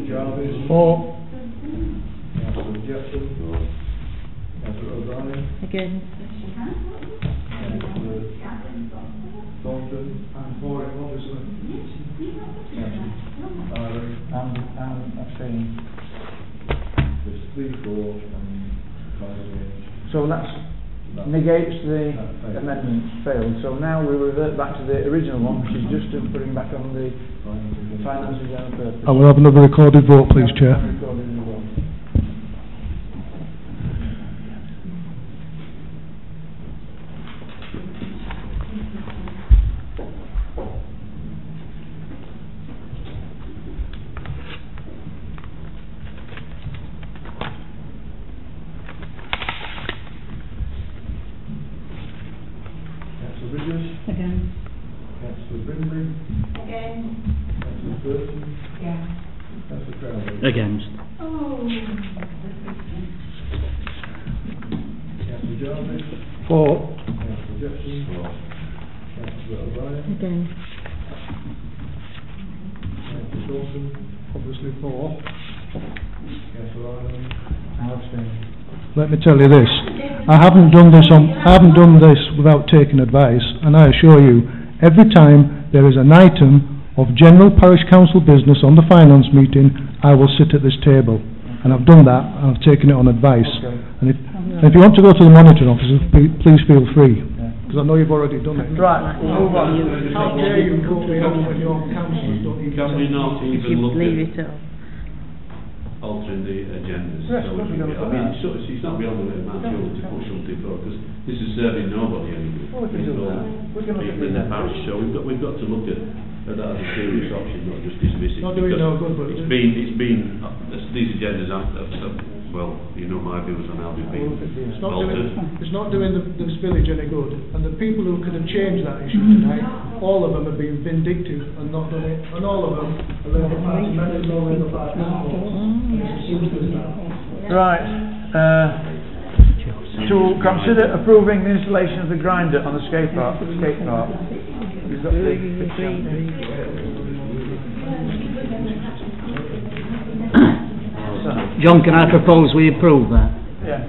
Jarvis. For. Councillor Jepson. Councillor O'Brien. Against. Councillor Thornton. I'm for it, obviously. Councillor Ireland. I'm abstaining. There's 3 for and 5 against. So that negates the amendment failed. So now we revert back to the original one, which is just to putting back on the finance and general purpose. I will have another recorded vote, please, Chair. Recorded as well. Councillor Bridges. Against. Councillor Brindley. Again. Councillor Burton. Yeah. Councillor Crowley. Against. Oh. Councillor Jarvis. For. Councillor Jepson. Councillor O'Brien. Against. Councillor Thornton. Obviously for. Councillor Ireland. I'm abstaining. Let me tell you this, I haven't done this without taking advice, and I assure you, every time there is an item of general parish council business on the finance meeting, I will sit at this table. And I've done that, and I've taken it on advice. Okay. And if you want to go to the monitoring officer, please feel free, because I know you've already done it. Right, we'll move on. How dare you go beyond when your councillors don't even... Can we not even look Leave at it up. altering the agendas? Yes, So of course we can look at that. it's not beyond the way of man to push something forward, because this is serving nobody any good. Well, we can do that. We can look at People in the that. parish, so we've got to look at that as a serious option, not just dismiss it. Not doing because no good, but... it's been these agendas aren't, well, you know my views on how they've been It's not altered. doing the village any good, and the people who could have changed that issue tonight, all of them have been vindictive and not done it, and all of them are Labour Party members or Labour Party supporters. And it's as simple as that. Right, to consider approving the installation of the grinder on the skate park. You've got the picture. John, can I propose we approve that? Yeah.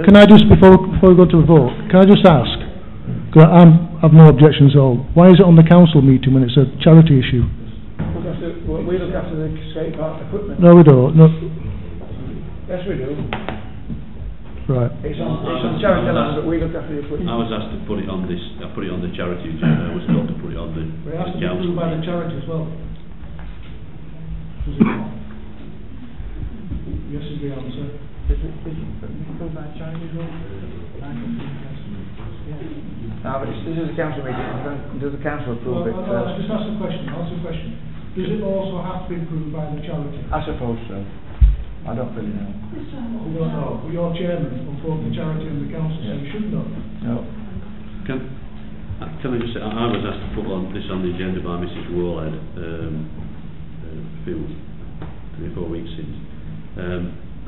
Can I just, before we go to the vote, can I just ask, because I've no objections at all, why is it on the council meeting when it's a charity issue? We look after the skate park equipment. No, we don't. No. Yes, we do. Right. It's on charity land, but we look after the equipment. I was asked to put it on this, I put it on the charity agenda, I was told to put it on the But it has to be council. approved by the charity as well. Does it not? Yes is the answer. Is it approved by charity as well? No, but this is a council meeting, does the council approve it Well, first? just ask the question, answer the question. Does it also have to be approved by the charity? I suppose so. I don't really know. You don't know, but your chairman of both the charity and the council, so you should know. No. Can I just say, I was asked to put this on the agenda by Mrs. Warhead, a few 3 or 4 weeks since.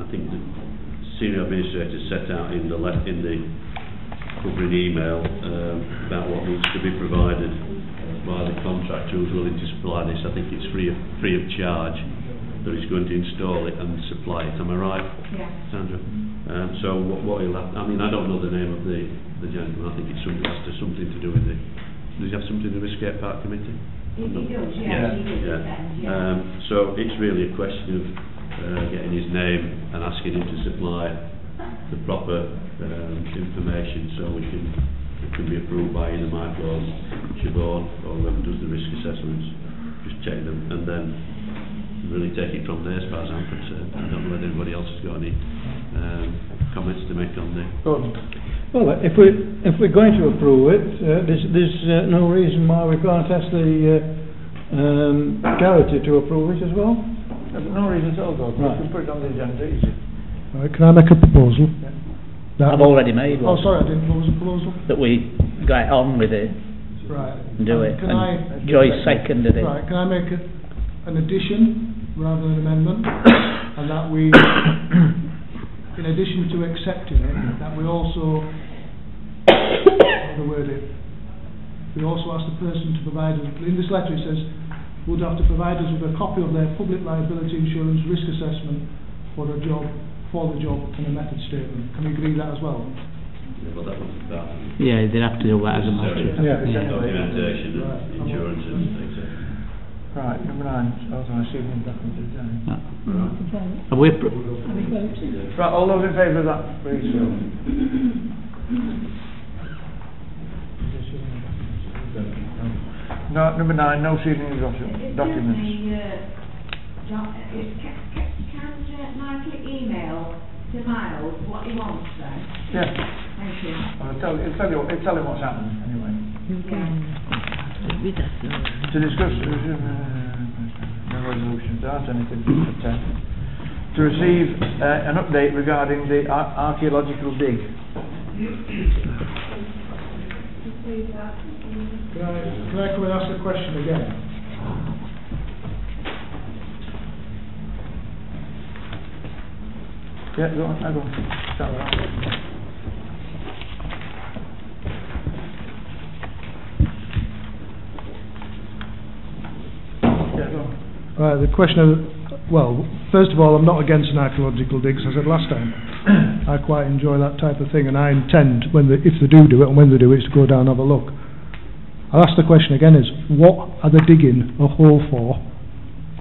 I think the senior administrator set out in the covering email about what needs to be provided by the contractor who's willing to supply this. I think it's free of charge that he's going to install it and supply it. Am I right, Yeah. Sandra? So what he'll have, I mean, I don't know the name of the gentleman. I think it's something to do with the. Does he have something to do with the skate park committee? He does, Yeah, he does, yeah. So it's really a question of getting his name and asking him to supply the proper information so it can be approved by either Michael or Siobhan or whoever does the risk assessments. Just check them and then really take it from there as far as I'm concerned. I don't know whether anybody else has got any comments to make on the... Well, if we're going to approve it, there's no reason why we can't ask the charity to approve it as well. There's no reason at all, though. Right. We can put it on the agenda, easy. Right, can I make a proposal? I've already made Oh, one. sorry, I didn't know there was a proposal. That we get on with it Right. and do it. Can And Joyce seconded it. Right, can I make an addition rather than an amendment? And that we in addition to accepting it, that we also, how to word it, we also ask the person to provide us, in this letter it says, would have to provide us with a copy of their public liability insurance risk assessment for the job, and a method statement. Can we agree that as well? Well, that was that. Yeah, they'd have to do that as a matter. Documentation, insurance and things. Right, number 9, authorise evening document design. Are we Right, all those in favour of that, please. No, number 9, no sealing of documents. Can Michael email to Miles what he wants then? Yes. Thank you. I'll tell him what's happened, anyway. To discuss, no resolutions, there aren't anything for 10. To receive an update regarding the archaeological dig. Can I come and ask the question again? Yeah, go on, go on. Start with that. Yeah, go on. The question of, well, first of all, I'm not against an archaeological dig, as I said last time. I quite enjoy that type of thing, and I intend, if they do it, and when they do it, to go down and have a look. I'll ask the question again is, what are they digging a hole for,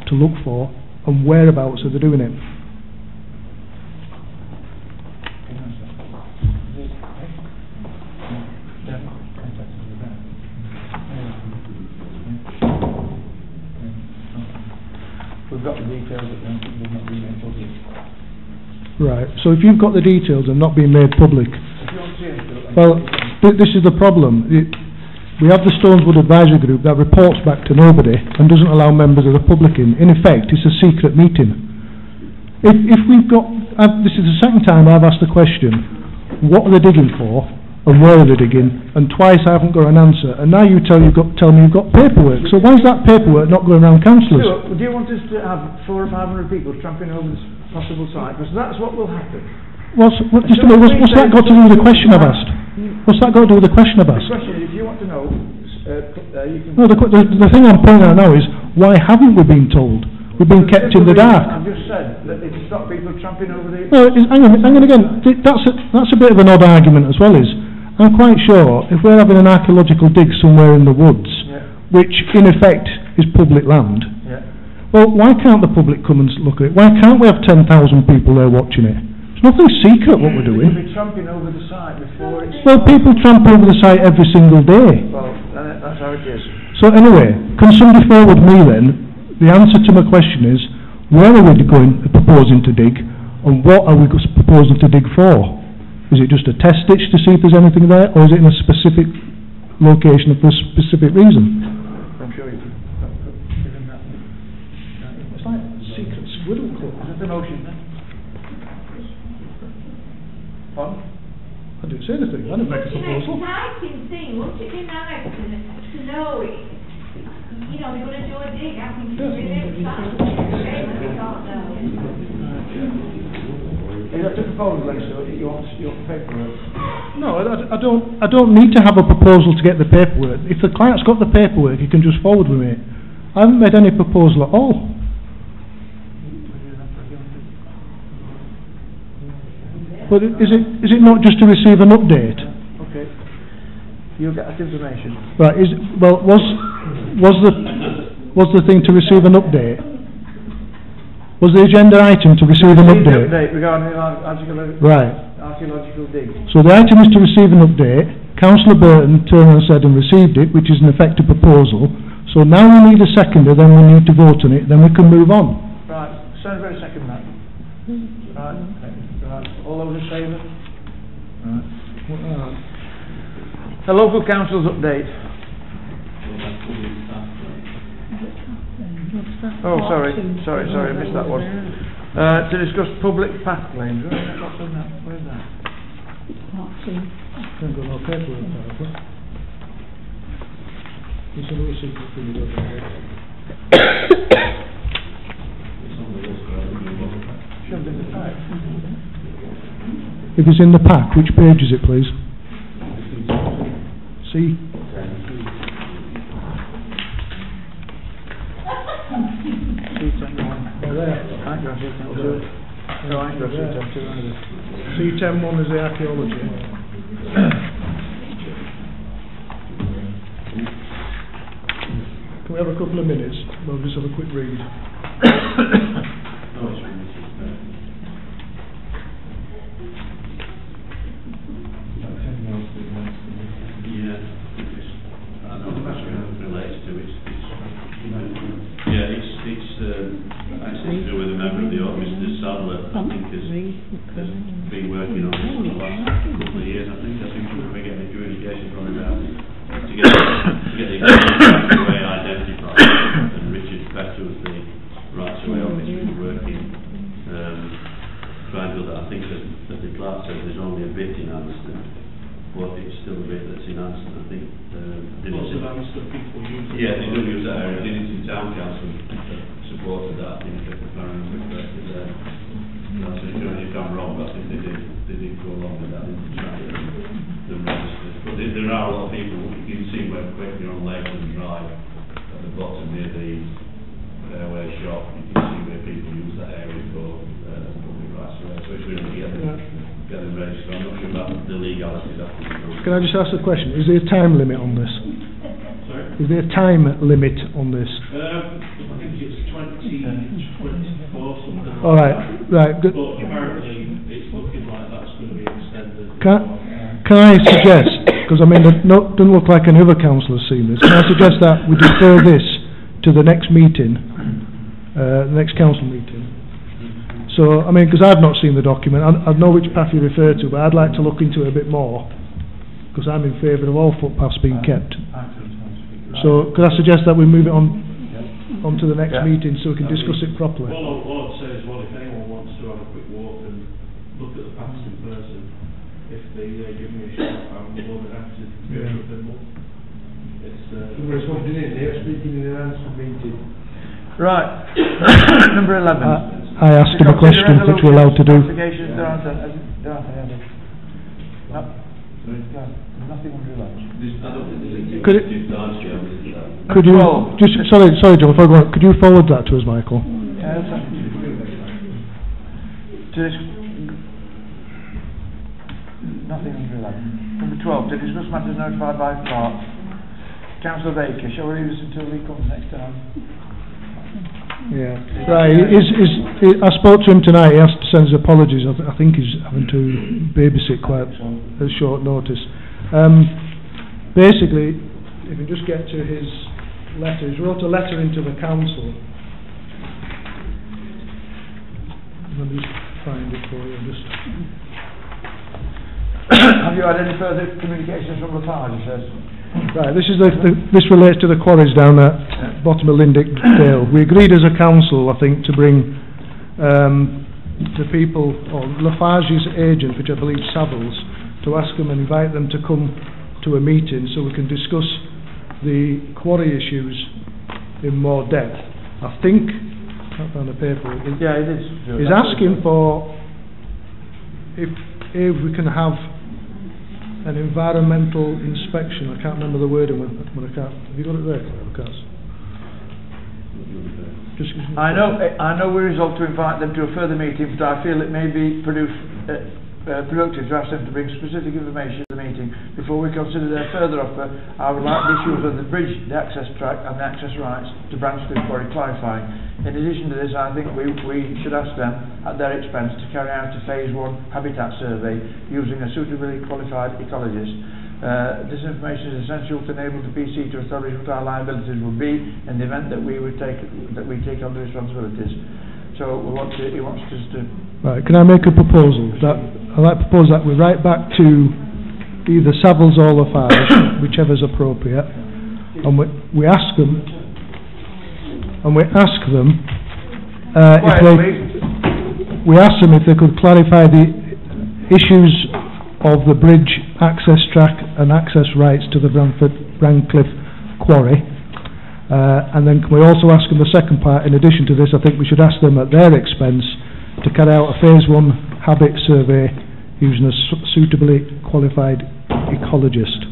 to look for, and whereabouts are they doing it? We've got the details that they've not been made public. Right, so if you've got the details and not being made public, well, this is the problem. We have the Stoneswood Advisory Group that reports back to nobody and doesn't allow members of the public in. In effect, it's a secret meeting. If we've got, this is the second time I've asked the question, what are they digging for and where are they digging? And twice I haven't got an answer. And now you tell me you've got paperwork. So why is that paperwork not going around councillors? Do you want us to have 400 or 500 people tramping over this possible site? Because that's what will happen. What's that got to do with the question I've asked? What's that got to do with the question I've asked? The question is, if you want to know, you can... No, the thing I'm pointing out now is, why haven't we been told? We've been kept in the dark. I've just said that it's stop people tramping over the... No, hang on again. That's a bit of an odd argument as well, is I'm quite sure if we're having an archaeological dig somewhere in the woods, which in effect is public land, well, why can't the public come and look at it? Why can't we have 10,000 people there watching it? There's nothing secret what we're doing. We'll be tramping over the site before it's... Well, people tramp over the site every single day. Well, that's how it is. So anyway, can somebody forward me then, the answer to my question is, where are we proposing to dig, and what are we proposing to dig for? Is it just a test ditch to see if there's anything there, or is it in a specific location for a specific reason? I'm sure you can give him that. It's like secret squirrel club. Is that the motion then? Pardon? I didn't say anything. I didn't make a proposal. It's an exciting thing. Wouldn't it be nice to know it? You know, we're going to do a dig. I think it's really exciting. Shame that we can't know. You have to propose, Lisa, you want paperwork? No, I don't need to have a proposal to get the paperwork. If the client's got the paperwork, he can just forward with me. I haven't made any proposal at all. But is it not just to receive an update? Okay. You'll get that information. Right. Was the thing to receive an update? Was the agenda item to receive an update? Regarding the archaeological dig. So the item is to receive an update. Councillor Burton turned and said and received it, which is an effective proposal. So now we need a seconder, then we need to vote on it, then we can move on. Right, stand for a second, Matt. Right. All those in favour? Right. The local council's update. Oh, sorry, I missed that one. To discuss public path claims. Where's that? Can't go no paperwork now, have we? It's a little secret thing you don't know. Shoved in the pipe. if it's in the pack, which page is it, please? See? C10.1 is the archaeology. Can we have a couple of minutes? We'll just have a quick read. Actually to do with a member of the audience, Mr. Sadler, I think has been working on this for the last couple of years. I think we've been getting communication from him about to get the way identified, and Richard Petter was the rights away officer who's working trying to do that. I think that the clerk said there's only a bit in Anston, but it's still a bit that's in Anston. I think lots of Anston people use it. Yeah, they do use that area. Dinnington Town Council supported that, I think, if I remember correctly there. So if I'm wrong, but I think they did go along with that in the registers. But there are a lot of people, you can see where quickly on Lakeland Drive, at the bottom near the Fairway shop, you can see where people use that area for public rights. So it's really get them registered. I'm not sure about the legalities after the Can I just ask a question? Is there a time limit on this? Sorry? Is there a time limit on this? I think it's 2024 something. All right, right. But apparently it's looking like that's going to be extended. Can I suggest, because I mean, it doesn't look like any other council has seen this, can I suggest that we defer this to the next meeting, the next council meeting? So, I mean, because I've not seen the document, I know which path you refer to, but I'd like to look into it a bit more, because I'm in favour of all footpaths being kept. So, could I suggest that we move it on to the next meeting so we can discuss it properly? All I'd say is, well, if anyone wants to have a quick walk and look at the paths in person, if they give me a shout, I'm more than happy to go with them. Somebody's wanting in here, speaking in an answer meeting. Right. Number 11. I asked him a question, which we're allowed to do. Nothing under 11. Could you just sorry, John, before I go on, could you forward that to us, Michael? Yeah, that's right. Nothing under 11. Number 12. To discuss matters notified by clerk. Councillor Baker, shall we leave this until he comes next time? Yeah. Right. I spoke to him tonight. He has to send his apologies. I think he's having to babysit quite at short notice. Basically, if you just get to his letter, he's wrote a letter into the council. Let me just find it for you. Have you had any further communications from Lafarge? He says. Right, this relates to the quarries down at bottom of Lindicdale. We agreed as a council, I think, to bring the people, or Lafarge's agent, which I believe is Savills, to ask them and invite them to come to a meeting so we can discuss the quarry issues in more depth. I think, I can't find the paper. Yeah, it is. He's asking for if we can have an environmental inspection. I can't remember the wording, but I can't. Have you got it there, Claire? I know we're resolved to invite them to a further meeting, but I feel it may be productive to ask them to bring specific information to the meeting before we consider their further offer. I would like the issues of the bridge, the access track and the access rights to Branchcliffe Quarry clarifying. In addition to this, I think we should ask them at their expense to carry out a phase 1 habitat survey using a suitably qualified ecologist. This information is essential to enable the PC to establish what our liabilities will be in the event that we take on the responsibilities. So he wants us to. Right. Can I make a proposal? I'd like to propose that we write back to either Savills or Lafarge, whichever's appropriate, and we ask them. And we ask them if they could clarify the issues of the bridge access track and access rights to the Branchcliffe Quarry. And then can we also ask them the second part, in addition to this, I think we should ask them at their expense to carry out a phase 1 habit survey using a suitably qualified ecologist.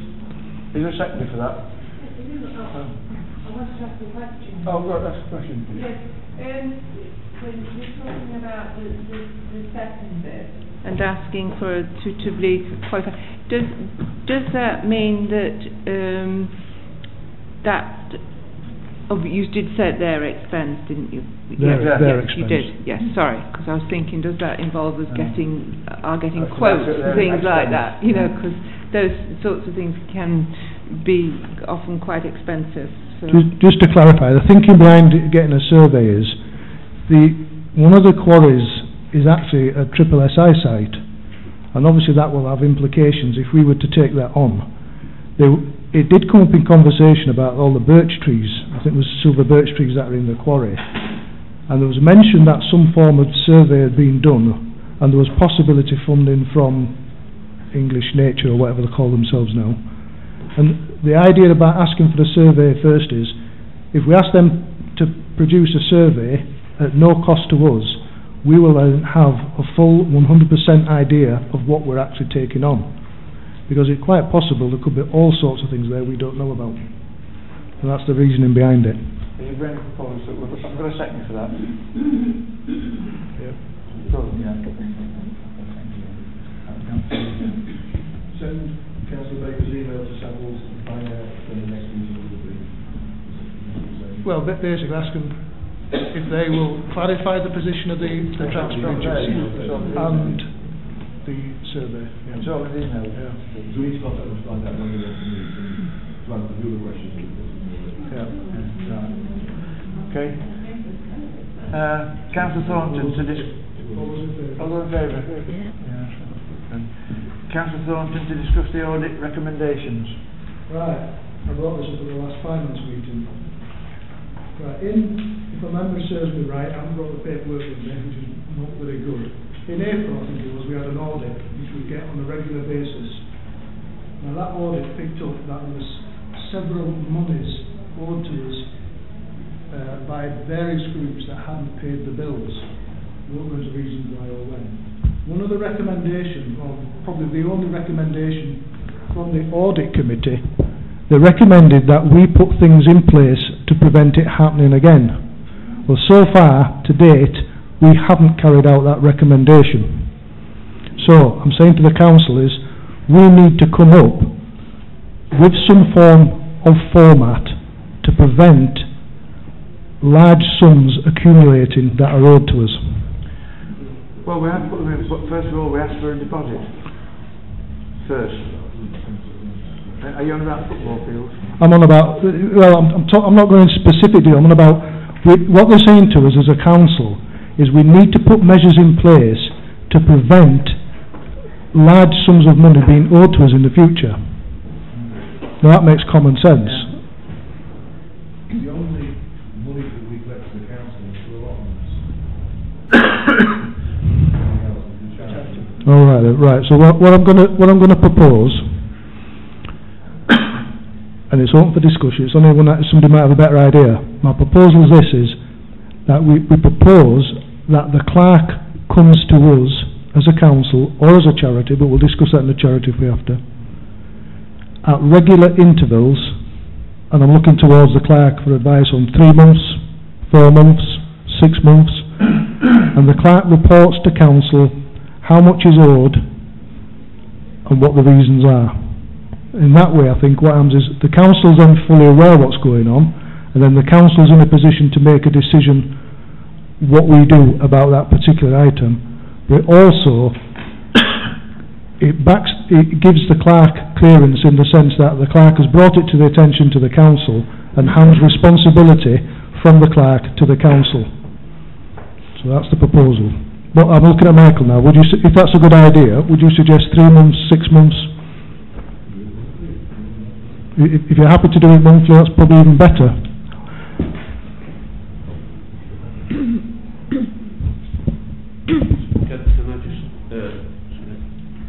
Is there a second for that? Oh, right, that's a question. Yes, when you're talking about the second bit and asking for a suitably qualified, does that mean that you did say at their expense, didn't you? Their yes, expense. you did. Yes, sorry, because I was thinking, does that involve us getting quotes and things like that? You know, because those sorts of things can be often quite expensive. So. Just to clarify, the thinking behind getting a survey is one of the quarries is actually a triple SI site, and obviously that will have implications if we were to take that on. It did come up in conversation about all the birch trees. I think it was silver birch trees that are in the quarry, and there was mention that some form of survey had been done, and there was possibility funding from English Nature or whatever they call themselves now. And the idea about asking for the survey first is, if we ask them to produce a survey at no cost to us, we will then have a full 100% idea of what we're actually taking on. Because it's quite possible there could be all sorts of things there we don't know about. And that's the reasoning behind it. You bring a proposal, I've got a second for that. Yeah. Send Councillor Baker's email to Savills to find out when the next meeting will be. Well, basically ask them if they will clarify the position of the transport and the survey. Yeah. It's all in the email. Yeah. So we need to contact them to find out when they want to meet and to answer the other questions. Yeah. Right. Okay. Councillor Thornton to all in favour? Yeah. Councillor Thornton to discuss the audit recommendations. Right. I brought this up at the last finance meeting. Right. If my memory serves me right, I haven't brought the paperwork with me, which is not very good. In April, I think it was, we had an audit which we get on a regular basis. Now that audit picked up that there was several monies owed to us by various groups that hadn't paid the bills. What was the reason why or when? One of the recommendations, or probably the only recommendation from the audit committee, they recommended that we put things in place to prevent it happening again. Well, so far, to date, we haven't carried out that recommendation. So, I'm saying to the council is, we need to come up with some form of format to prevent large sums accumulating that are owed to us. Well, first of all, we asked for a deposit. First. Are you on about football fields? I'm on about, well, I'm not going specifically, I'm on about, what they're saying to us as a council is we need to put measures in place to prevent large sums of money being owed to us in the future. Now that makes common sense. The only money that we collect from the council is for allotments. All right, right. So what I'm going to propose, and it's open for discussion. It's only when somebody might have a better idea. My proposal is this: is that we propose that the clerk comes to us as a council or as a charity, but we'll discuss that in the charity if we have to, at regular intervals, and I'm looking towards the clerk for advice on 3 months, 4 months, 6 months, and the clerk reports to council how much is owed and what the reasons are. In that way, I think what happens is the council's then fully aware what's going on, and then the council's in a position to make a decision what we do about that particular item. But also, it gives the clerk clearance in the sense that the clerk has brought it to the attention to the council and hands responsibility from the clerk to the council. So that's the proposal. But I'm looking at Michael now. Would you, if that's a good idea, would you suggest 3 months, 6 months? If you're happy to do it monthly, that's probably even better. Can I just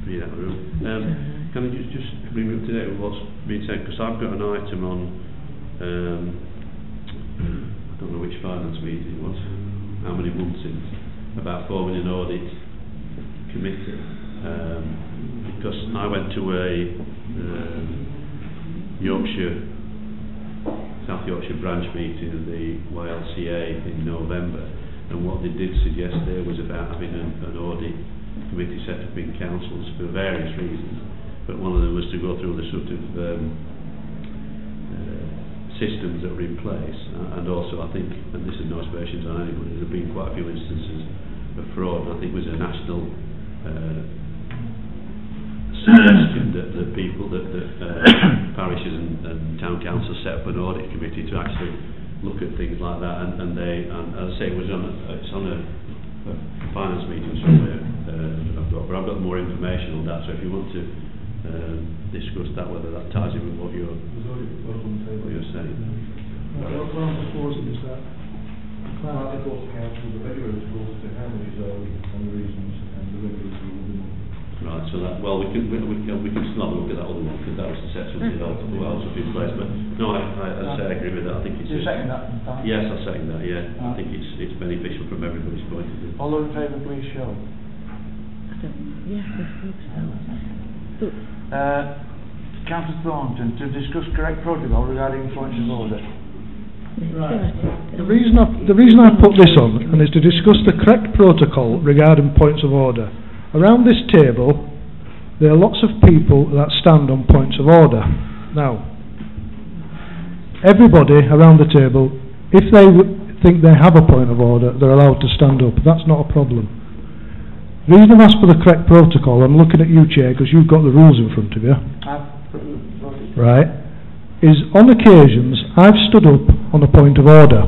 read out the room? Can I just bring me up to date with what's been said? Because I've got an item on, I don't know which finance meeting it was, how many months in, about forming an audit committee. because I went to a South Yorkshire branch meeting of the YLCA in November, and what they did suggest there was about having an audit committee set up in councils for various reasons, but one of them was to go through the sort of systems that were in place, and also I think, and this is no aspersions on anybody, there have been quite a few instances of fraud. I think it was a national suggestion that parishes and town councils set up an audit committee to actually look at things like that, and as I say, it's on a finance meeting somewhere. I've got more information on that, so if you want to discuss that, whether that ties in with what you're saying. What I'm proposing is that I thought the council, the regulators rules to how many zone and the reasons, and the regulators rule them. Right, so that, well, we can still have a look at that other one, because that was to set something else up in place, but no, I agree with that. I think it's... Do you second that? Yes, I second that, yeah. I think it's beneficial from everybody's point of view. All those in favour, please show. Yes, I think so. Councillor Thornton, to discuss correct protocol regarding points of order. Right. The reason I put this on, and is to discuss the correct protocol regarding points of order. Around this table, there are lots of people that stand on points of order. Now, everybody around the table, if they think they have a point of order, they're allowed to stand up. That's not a problem. The reason I've asked for the correct protocol, I'm looking at you, Chair, because you've got the rules in front of you. Right, is on occasions I've stood up on a point of order,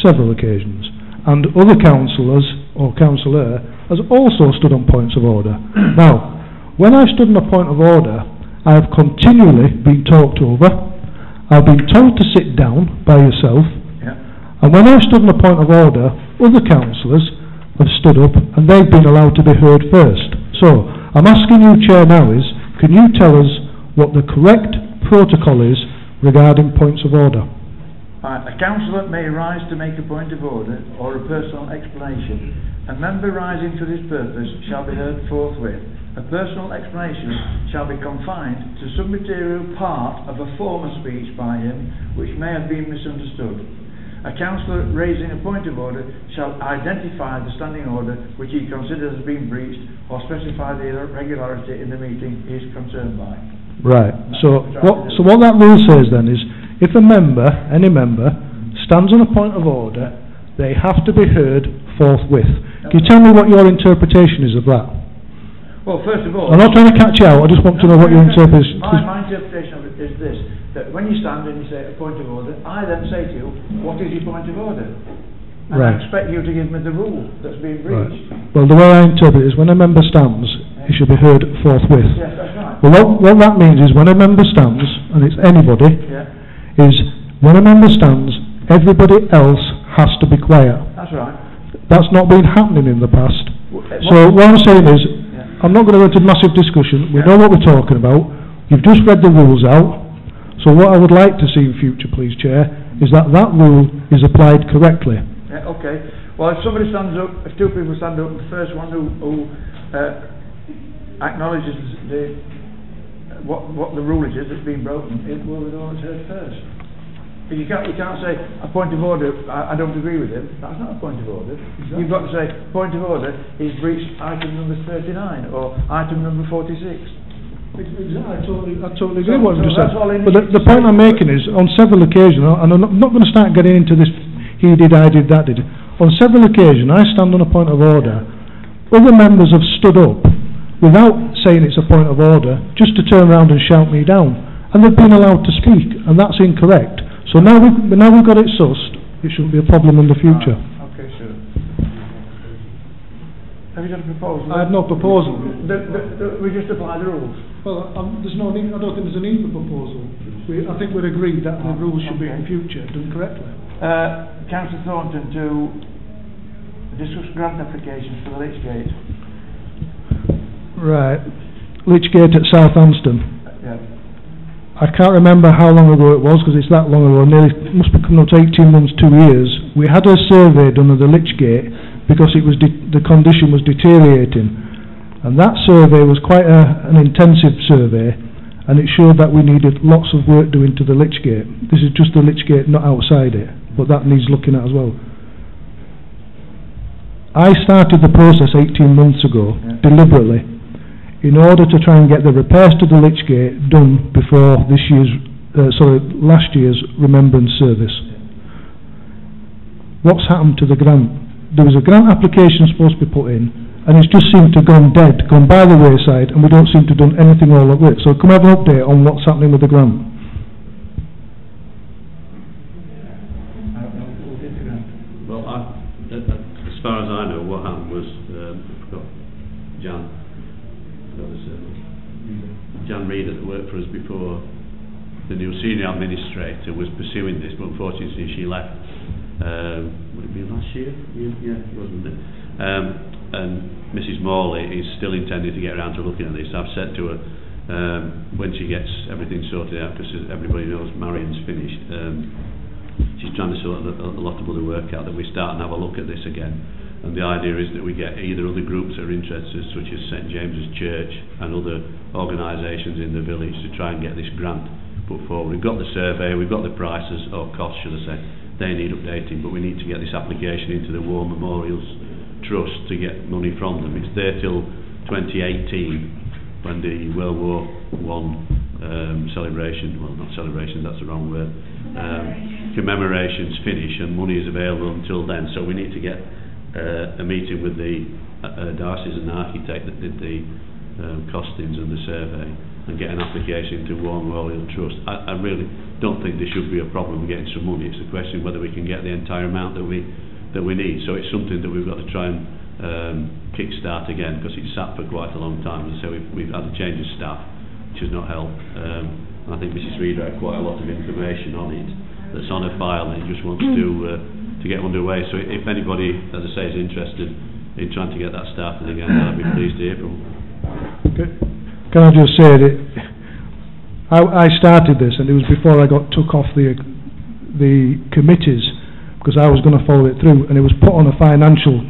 several occasions, and other councillors or councillor has also stood on points of order. Now, when I've stood on a point of order, I have continually been talked over. I've been told to sit down by yourself, and when I've stood on a point of order, other councillors have stood up and they've been allowed to be heard first. So, I'm asking you, Chair, now is, can you tell us what the correct protocol is regarding points of order? A councillor may rise to make a point of order or a personal explanation. A member rising for this purpose shall be heard forthwith. A personal explanation shall be confined to some material part of a former speech by him which may have been misunderstood. A councillor raising a point of order shall identify the standing order which he considers has been breached or specify the irregularity in the meeting he is concerned by. Right. So what that rule says then is, if a member, any member, stands on a point of order, they have to be heard forthwith. Can you tell me what your interpretation is of that? Well, first of all... I'm not trying to catch you out, I just want to know what your interpretation is. My interpretation of it is this, that when you stand and you say a point of order, I then say to you, what is your point of order? And I expect you to give me the rule that's been breached. Right. Well, the way I interpret it is when a member stands, he should be heard forthwith. Yes, that's right. Well, what that means is when a member stands, and it's anybody, is when a member stands, everybody else has to be quiet. That's right. That's not been happening in the past. So what I'm saying is, I'm not going to go into massive discussion. We know what we're talking about. You've just read the rules out. So what I would like to see in future, please, Chair, is that rule is applied correctly. Okay. Well, if somebody stands up, if two people stand up, the first one who acknowledges what the rule is that's been broken, it will be the one that's heard first. But you can't say a point of order, I don't agree with him. That's not a point of order. Exactly. You've got to say point of order is breached item number 39 or item number 46. I totally agree with what you just said. But the point I'm making is, on several occasions, and I'm not going to start getting into this, he did, I did, that did. On several occasions, I stand on a point of order. Other members have stood up without saying it's a point of order, just to turn around and shout me down. And they've been allowed to speak, and that's incorrect. So now we've got it sussed, it shouldn't be a problem in the future. Okay, sure. Have you got a proposal? I have no proposal. We just apply the rules. Well, there's no need. I don't think there's a need for proposal. I think we're agreed that the rules should be in future done correctly. Councillor Thornton, to discuss grant applications for the Lichgate. Right, Lichgate at Southampton. Yeah. I can't remember how long ago it was, because it's that long ago. It must be coming up to 18 months, 2 years. We had a survey done of the Lichgate because it was the condition was deteriorating, And that survey was quite an intensive survey, and it showed that we needed lots of work doing to the Lich Gate. This is just the Lich Gate, not outside it, but that needs looking at as well. I started the process 18 months ago, deliberately, in order to try and get the repairs to the Lich Gate done before last year's Remembrance Service. What's happened to the grant? There was a grant application supposed to be put in, and it's just seemed to have gone dead, gone by the wayside, and we don't seem to have done anything all at once. So can we have an update on what's happening with the grant? Well, as far as I know, what happened was, Jan Reader, that worked for us before, the new senior administrator, was pursuing this, but unfortunately she left. Would it be last year? Yeah, wasn't it? And Mrs. Morley is still intending to get around to looking at this. I've said to her, when she gets everything sorted out, because everybody knows Marion's finished, she's trying to sort a lot of other work out, that we start and have a look at this again. And the idea is that we get either other groups that are interested, such as St James's Church and other organisations in the village, to try and get this grant put forward. We've got the survey, we've got the prices, or costs should I say, they need updating, but we need to get this application into the War Memorials Trust to get money from them. It's there till 2018, when the World War I celebration, well not celebration, that's the wrong word, commemorations finish, and money is available until then. So we need to get a meeting with the Darcy's an architect that did the costings and the survey, and get an application to War Memorial Trust. I really don't think there should be a problem getting some money. It's a question whether we can get the entire amount that we need. So it's something that we've got to try and kick-start again, because it's sat for quite a long time. And so we've had a change of staff, which has not helped. And I think Mrs. Reader had quite a lot of information on it that's on her file, and it just wants to get underway. So if anybody, as I say, is interested in trying to get that started again, I'd be pleased to hear from them. Okay. Can I just say that I started this, and it was before I got took off the committees, because I was going to follow it through, and it was put on a financial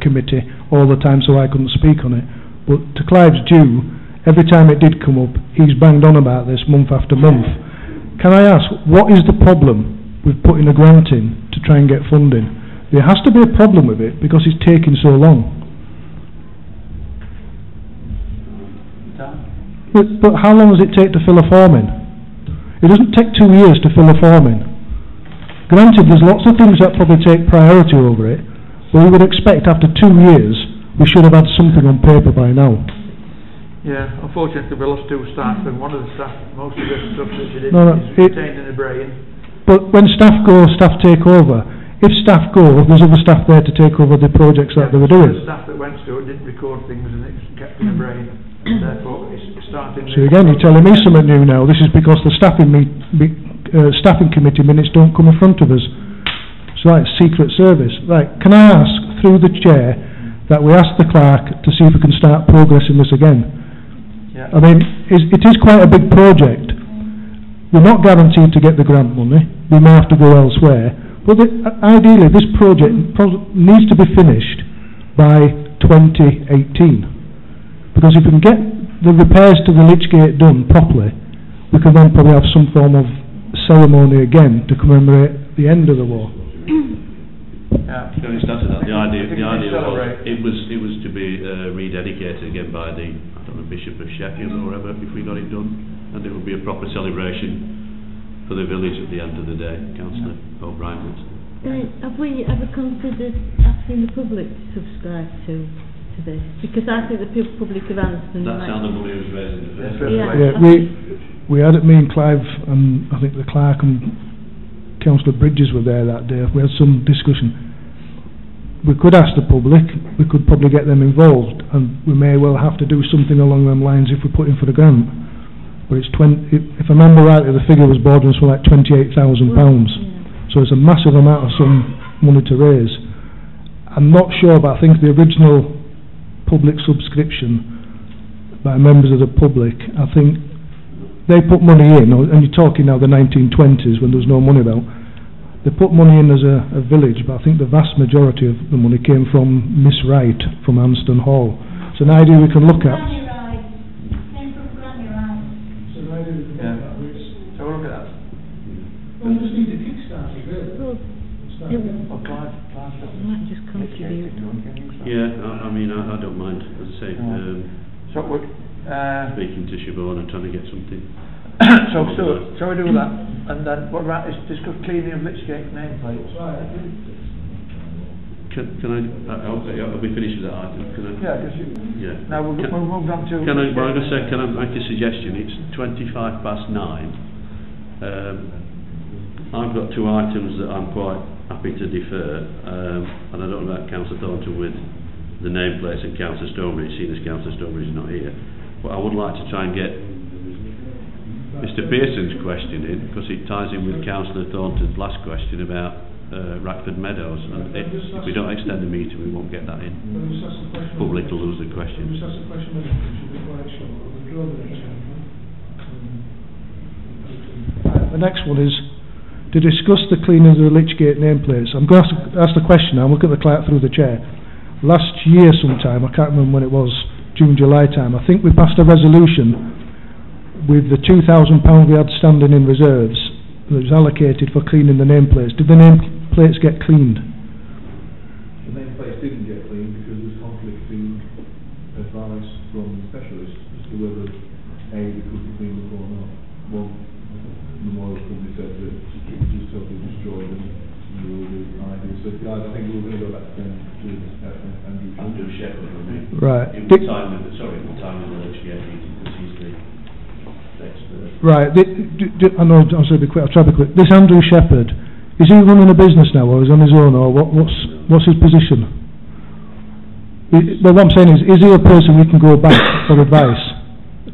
committee all the time, so I couldn't speak on it. But to Clive's due, every time it did come up, he's banged on about this month after month. Can I ask, what is the problem with putting a grant in to try and get funding? There has to be a problem with it, because it's taking so long. But how long does it take to fill a form in? It doesn't take 2 years to fill a form in. Granted, there's lots of things that probably take priority over it, but we would expect after 2 years we should have had something on paper by now. Yeah, unfortunately we lost 2 staff, and one of the staff, most of the stuff that she did is retained in the brain. But when staff go, staff take over. If staff go, there's other staff there to take over the projects that they were doing. The staff that went to it didn't record things, and it's kept in the brain. Therefore, it's starting. So again, you're telling me something new now. This is because the staffing committee minutes don't come in front of us. It's like secret service. Right? Can I ask through the chair that we ask the clerk to see if we can start progressing this again? Yeah. I mean, it is quite a big project. We're not guaranteed to get the grant money. We may have to go elsewhere. But ideally, this project needs to be finished by 2018. Because if we can get the repairs to the Lich Gate done properly, we can then probably have some form of ceremony again to commemorate the end of the war. Yeah. When we started that, the idea was it was to be rededicated again by the Bishop of Sheffield or whatever if we got it done, and it would be a proper celebration for the village at the end of the day. Councillor O'Brien. Have we ever considered asking the public to subscribe to this? Because I think the public have answered. That's how the money was raised in the first place. Yeah, we had it, me and Clive, and I think the clerk and Councillor Bridges were there that day. We had some discussion. We could ask the public, we could probably get them involved, and we may well have to do something along them lines if we put in for the grant. But it's if I remember rightly, the figure was bordering for like £28,000. So it's a massive amount of some money to raise. I'm not sure, but I think the original public subscription by members of the public, I think they put money in, and you're talking now the 1920s when there was no money about, they put money in as a village, but I think the vast majority of the money came from Miss Wright from Anston Hall. It's an idea we can look at. Granny rides, same from granny rides. It's an idea we can look at, but it's, So we'll look at that. we just need to kickstart it, really. Well, Start it. Well, Clive, might just contribute. Yeah, I mean, I don't mind, as I say, So we're, speaking to Siobhan and trying to get something. so shall we do that? And then what about is discuss cleaning of Lichgate nameplates? Can I, are we finished with that item? Can I? Yeah, because Yeah. now we'll move on to... Can I, well, I just say, can I make a suggestion? It's 9:25. I've got two items that I'm quite happy to defer, and I don't know about Councillor Thornton with the nameplates and Councillor Stonebridge, seeing as Councillor Stonebridge is not here. But I would like to try and get Mr Pearson's question in, because it ties in with Councillor Thornton's last question about Ratford Meadows, and if we don't extend the meeting we won't get that in. Public will lose the question. The next one is to discuss the cleaning of the Lichgate nameplates. I'm going to ask the question now, I'm looking at the clerk through the chair. Last year sometime, I can't remember when it was, June, July time, I think we passed a resolution with the £2,000 we had standing in reserves that was allocated for cleaning the nameplates. Did the nameplates get cleaned? The nameplates didn't get cleaned because there was conflicting advice from specialists as to whether A, they could be cleaned up or not. One memorial company said that it was just totally destroyed and there were the ideas. So guys, I think we're going to go back to Andrew Shepherd. Right. It was time with the Lichgate meeting, because he's the expert. Right, I know, I'll say be quick, I'll try to be quick. This Andrew Shepherd, is he running a business now, or is he on his own, or what's his position? Well, what I'm saying is he a person we can go back for advice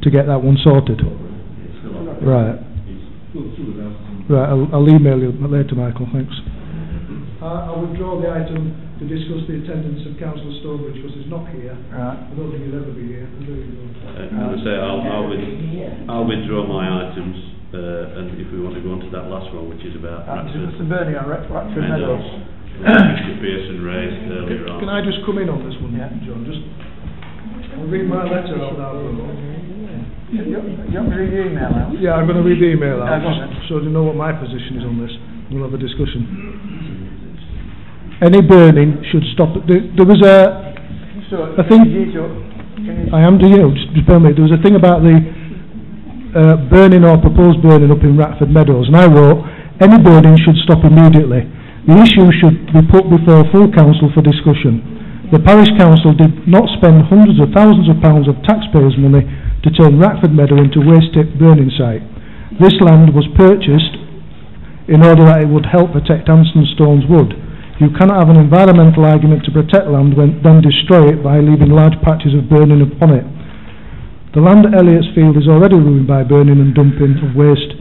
to get that one sorted? Right. Right, I'll email you later, Michael, thanks. I withdraw the item to discuss the attendance of Councillor Stonebridge, because he's not here. Right. I don't think he'll ever be here. There you go. As I say, I'll withdraw my items, and if we want to go on to that last one, which is about Mr Bernie on Ratford Meadows. Mr Pearson raised earlier on. Can I just come in on this one, John? I'll read my letter out now. You want me to read the email out? Yeah, I'm going to read the email out, Yeah, so you know what my position is on this. We'll have a discussion. Any burning should stop. There was a thing. I am doing, just bear with me. There was a thing about the burning or proposed burning up in Ratford Meadows, and I wrote, any burning should stop immediately. The issue should be put before full council for discussion. The parish council did not spend hundreds of thousands of pounds of taxpayers' money to turn Ratford Meadow into a waste tip burning site. This land was purchased in order that it would help protect Anston Stones Wood. You cannot have an environmental argument to protect land then destroy it by leaving large patches of burning upon it. The land at Elliott's Field is already ruined by burning and dumping of waste,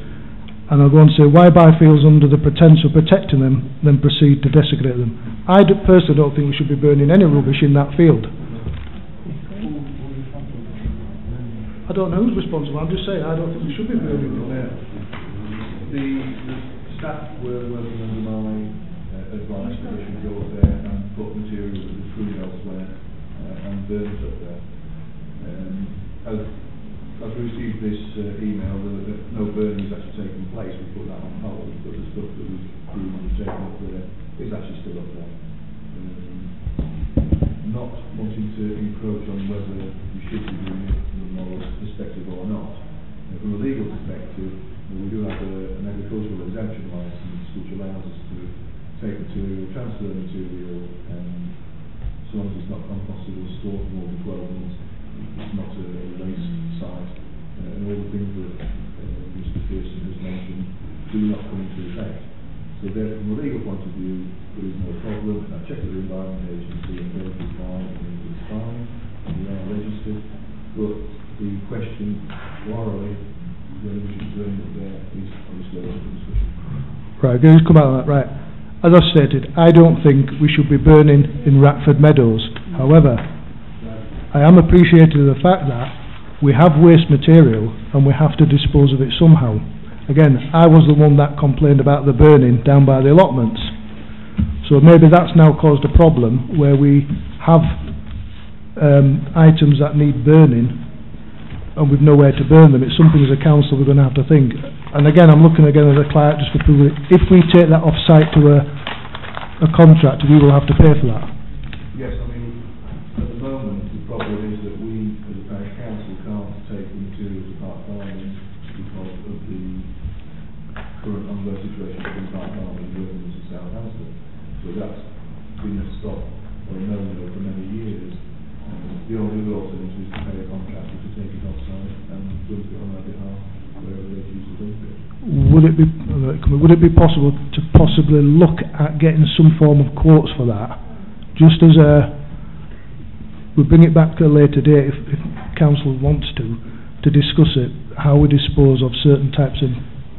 and I'll go on to say, why buy fields under the pretence of protecting them, then proceed to desecrate them? I personally don't think we should be burning any rubbish in that field. I don't know who's responsible, I'm just saying I don't think we should be burning in there. The staff were working under my advice that they should go up there and put materials that were screwed elsewhere and burn it up there. As we received this email, no burning is actually taking place. We put that on hold, but the stuff that was screwed and taken up there is actually still up there. Not wanting to encroach on whether we should be doing it from a moral perspective or not. From a legal perspective, we do have an agricultural exemption licence which allows us to take material, transfer material, and so long as it's not compostable, stored for more than 12 months, it's not a waste site, and all the things that Mr Pearson has mentioned do not come into effect. So therefore, from a legal point of view, there is no problem. I checked with the Environment Agency and they're fine, and it's fine, and we are registered, but the question, morally, whether we should burn it there is obviously a discussion. Right, going to come out of that, right. As I stated, I don't think we should be burning in Ratford Meadows. However, I am appreciative of the fact that we have waste material and we have to dispose of it somehow. Again, I was the one that complained about the burning down by the allotments. So maybe that's now caused a problem where we have items that need burning, and we've nowhere to burn them. It's something as a council we're going to have to think. And again, I'm looking again at the clerk just for proof. If we take that off site to a contractor, we will have to pay for that. Yes, I mean, at the moment, the problem is that we, as a parish council, can't take the materials apart farming because of the current ongoing situation between Park Farm and Williams and Southampton. So that's been a stop or a no-no for many years. The only other alternative is to pay a contractor to take it off-site and dump it on their behalf wherever they choose to dump it. Would it be possible to possibly look at getting some form of quotes for that? Just as we'll bring it back to a later date if council wants to discuss it, how we dispose of certain types of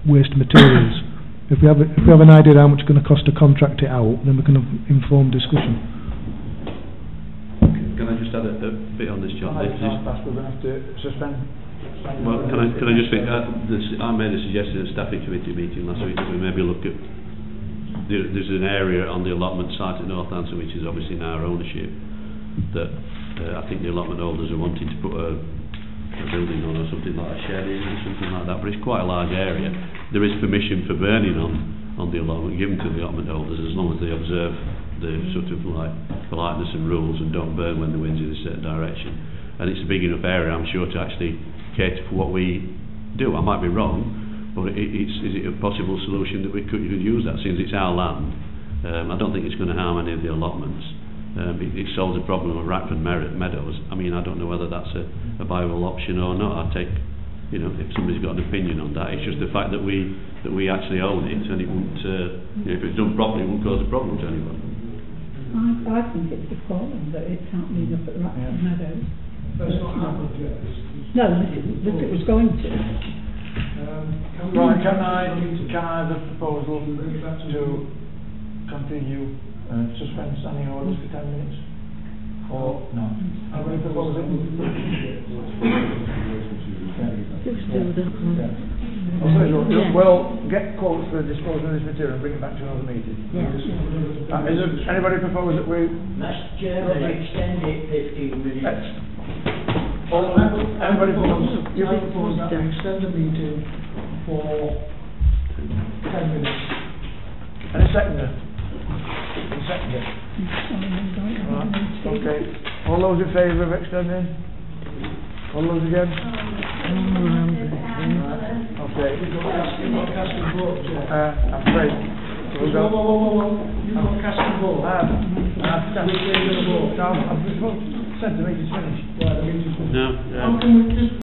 waste materials. If we have an idea how much it's going to cost to contract it out, then we can have informed discussion. Can I just add a bit on this, John? We're going to have to suspend. Well, can I just think, I made a suggestion at a staffing committee meeting last week that we maybe look at, there's an area on the allotment site at Northampton which is obviously in our ownership that I think the allotment holders are wanting to put a building on or something like a shed in or something like that, but it's quite a large area. There is permission for burning on the allotment given to the allotment holders as long as they observe the sort of like politeness and rules and don't burn when the wind's in a certain direction. And it's a big enough area, I'm sure, to actually cater for what we do. I might be wrong, but is it a possible solution that we could use that since it's our land? I don't think it's going to harm any of the allotments. It solves the problem of Rackford Meadows. I mean, I don't know whether that's a viable option or not. I take, you know, if somebody's got an opinion on that, it's just the fact that we actually own it, and it wouldn't, if it's done properly, it wouldn't cause a problem to anyone. I think it's appalling that it's happening up at Rackford Meadows. That's not happened yet. No, but it was going to. Right, can I have a proposal to continue suspend standing orders for 10 minutes? Or no? Have any proposal? Well, get quotes for disposal of this material and bring it back to another meeting. Is there anybody propose that we... Mr. Chairman, extend it 15 minutes. Everybody propose... You propose that we extend the meeting for 10 minutes. And a seconder? Right. Okay. All those in favour of extending? All those again? Okay. I'm afraid. You've got cast and vote. I've said the meeting's finished. No. How can we just